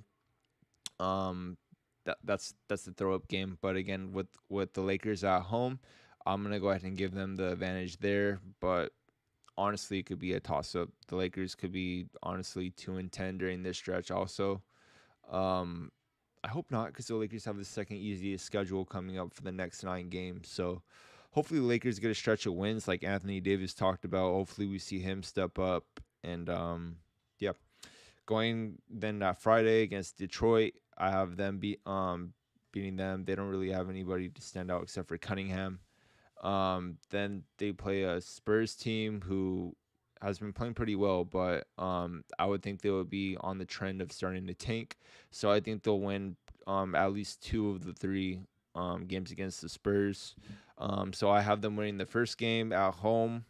That's the throw-up game. But again, with the Lakers at home, I'm going to go ahead and give them the advantage there. But honestly, it could be a toss-up. The Lakers could be honestly 2-10 during this stretch also. I hope not, because the Lakers have the second easiest schedule coming up for the next 9 games. So hopefully the Lakers get a stretch of wins like Anthony Davis talked about. Hopefully we see him step up. And yeah, going then that Friday against Detroit, I have them beating them. They don't really have anybody to stand out except for Cunningham. Then they play a Spurs team who has been playing pretty well, but I would think they would be on the trend of starting to tank. So I think they'll win at least 2 of the 3 games against the Spurs. So I have them winning the first game at home,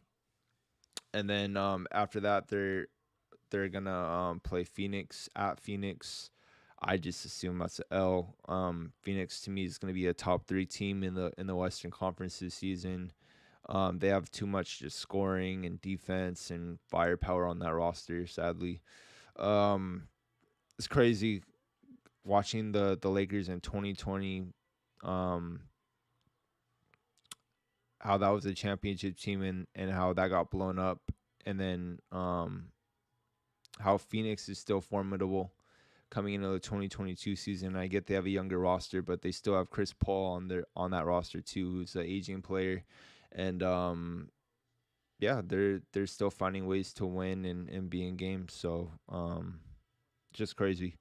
and then after that they're gonna play Phoenix at Phoenix. I just assume that's an L. Phoenix to me is going to be a top 3 team in the Western Conference this season. They have too much just scoring and defense and firepower on that roster. Sadly, it's crazy watching the Lakers in 2020. How that was a championship team and how that got blown up, and then how Phoenix is still formidable coming into the 2022 season. I get they have a younger roster, but they still have Chris Paul on that roster too, who's an aging player, and yeah, they're still finding ways to win and be in games. So just crazy.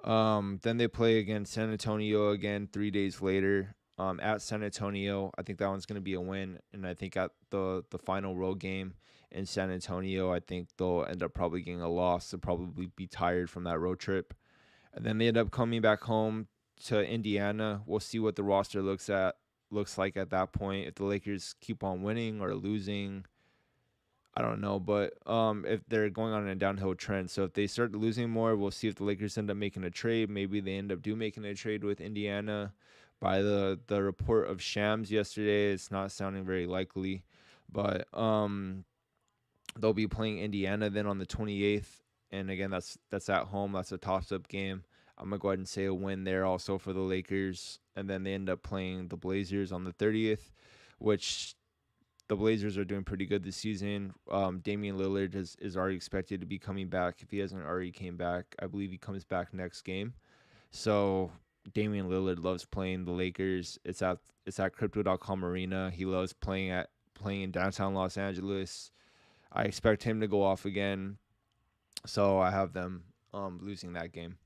Then they play against San Antonio again 3 days later. At San Antonio, I think that one's going to be a win, and I think at the final road game in San Antonio, I think they'll end up probably getting a loss. They'll probably be tired from that road trip, and then they end up coming back home to Indiana. We'll see what the roster looks like at that point. If the Lakers keep on winning or losing, I don't know, but if they're going on a downhill trend, so if they start losing more, we'll see if the Lakers end up making a trade. Maybe they end up making a trade with Indiana. By the report of Shams yesterday, it's not sounding very likely, but they'll be playing Indiana then on the 28th, and again that's at home. That's a toss-up game. I'm gonna go ahead and say a win there also for the Lakers, and then they end up playing the Blazers on the 30th, which the Blazers are doing pretty good this season. Damian Lillard is already expected to be coming back. If he hasn't already came back, I believe he comes back next game. So Damian Lillard loves playing the Lakers. It's at Crypto.com Arena. He loves playing in downtown Los Angeles. I expect him to go off again. So I have them losing that game.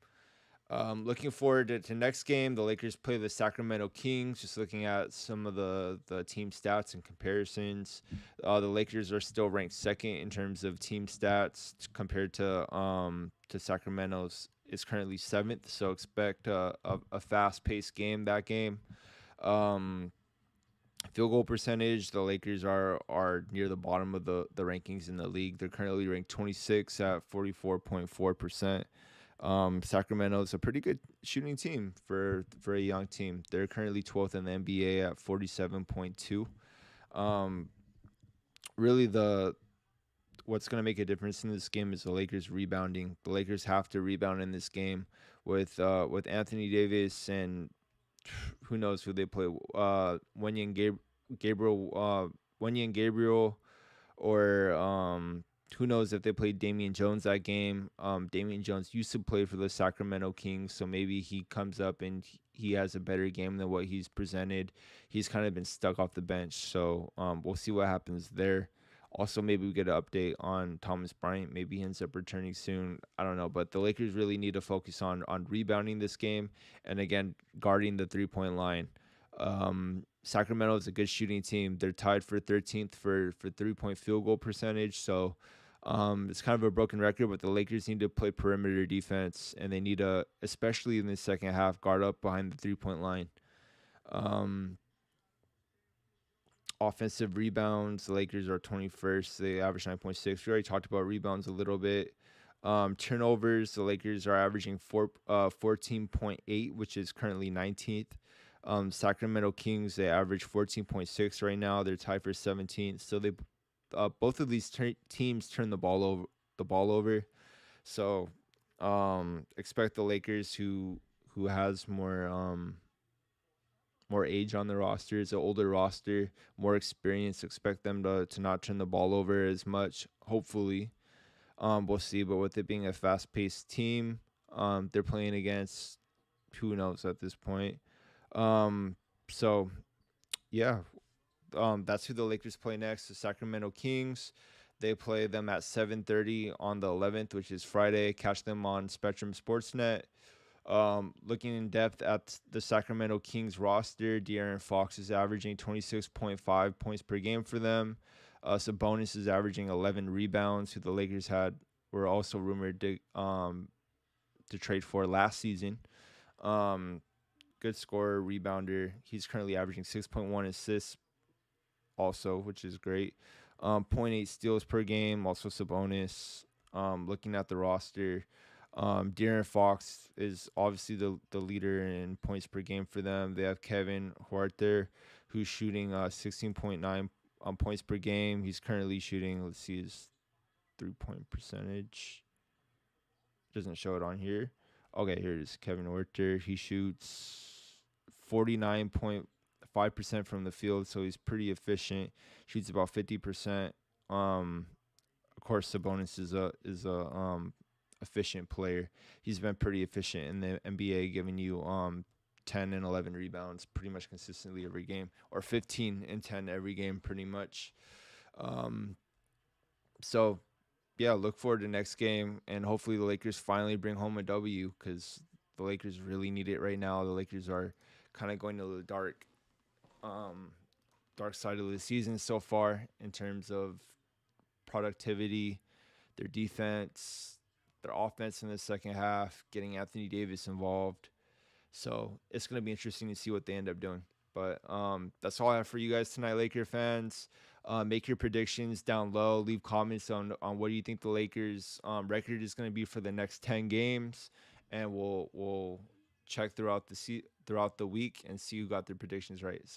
Looking forward to next game. The Lakers play the Sacramento Kings. Just looking at some of the team stats and comparisons, the Lakers are still ranked second in terms of team stats compared to Sacramento's is currently 7th. So expect a fast-paced game that game. Field goal percentage, the Lakers are near the bottom of the rankings in the league. They're currently ranked 26 at 44.4%. Sacramento is a pretty good shooting team for a young team. They're currently 12th in the NBA at 47.2. Really, what's going to make a difference in this game is the Lakers rebounding. The Lakers have to rebound in this game with Anthony Davis and who knows who they play. Wenyen Gabriel, or who knows if they played Damian Jones that game. Damian Jones used to play for the Sacramento Kings, so maybe he comes up and he has a better game than what he's presented. He's kind of been stuck off the bench, so we'll see what happens there. Also, maybe we get an update on Thomas Bryant. Maybe he ends up returning soon. I don't know, but the Lakers really need to focus on rebounding this game and, again, guarding the three-point line. Sacramento is a good shooting team. They're tied for 13th for three-point field goal percentage, so it's kind of a broken record, but the Lakers need to play perimeter defense, and they need to, especially in the second half, guard up behind the three-point line. Offensive rebounds, the Lakers are 21st. They average 9.6. We already talked about rebounds a little bit. Turnovers, the Lakers are averaging 14.8, which is currently 19th. Sacramento Kings, they average 14.6 right now. They're tied for 17th. So they both of these teams turn the ball over. So expect the Lakers, who has more age on the roster, it's an older roster, more experience. Expect them to not turn the ball over as much, hopefully. We'll see. But with it being a fast-paced team, they're playing against who knows at this point. So yeah, that's who the Lakers play next. The Sacramento Kings. They play them at 7:30 on the 11th, which is Friday. Catch them on Spectrum Sportsnet. Looking in depth at the Sacramento Kings roster, De'Aaron Fox is averaging 26.5 points per game for them. Sabonis is averaging 11 rebounds, who the Lakers were also rumored to trade for last season. Good scorer, rebounder. He's currently averaging 6.1 assists also, which is great. 0.8 steals per game, also Sabonis. Looking at the roster, De'Aaron Fox is obviously the leader in points per game for them. They have Kevin Huerter, who's shooting 16.9 points per game. He's currently shooting, let's see his 3-point percentage. Doesn't show it on here. Okay, here it is. Kevin Huerter. He shoots 49.5% from the field, so he's pretty efficient. Shoots about 50%. Of course, Sabonis is a efficient player. He's been pretty efficient in the NBA, giving you 10 and 11 rebounds pretty much consistently every game, or 15 and 10 every game pretty much. So yeah, look forward to next game, and hopefully the Lakers finally bring home a W, because the Lakers really need it right now. The Lakers are kind of going to the dark side of the season so far in terms of productivity, their defense, their offense in the second half, getting Anthony Davis involved. So it's going to be interesting to see what they end up doing. But that's all I have for you guys tonight, Laker fans. Make your predictions down low. Leave comments on what do you think the Lakers' record is going to be for the next 10 games, and we'll check throughout the week and see who got their predictions right. So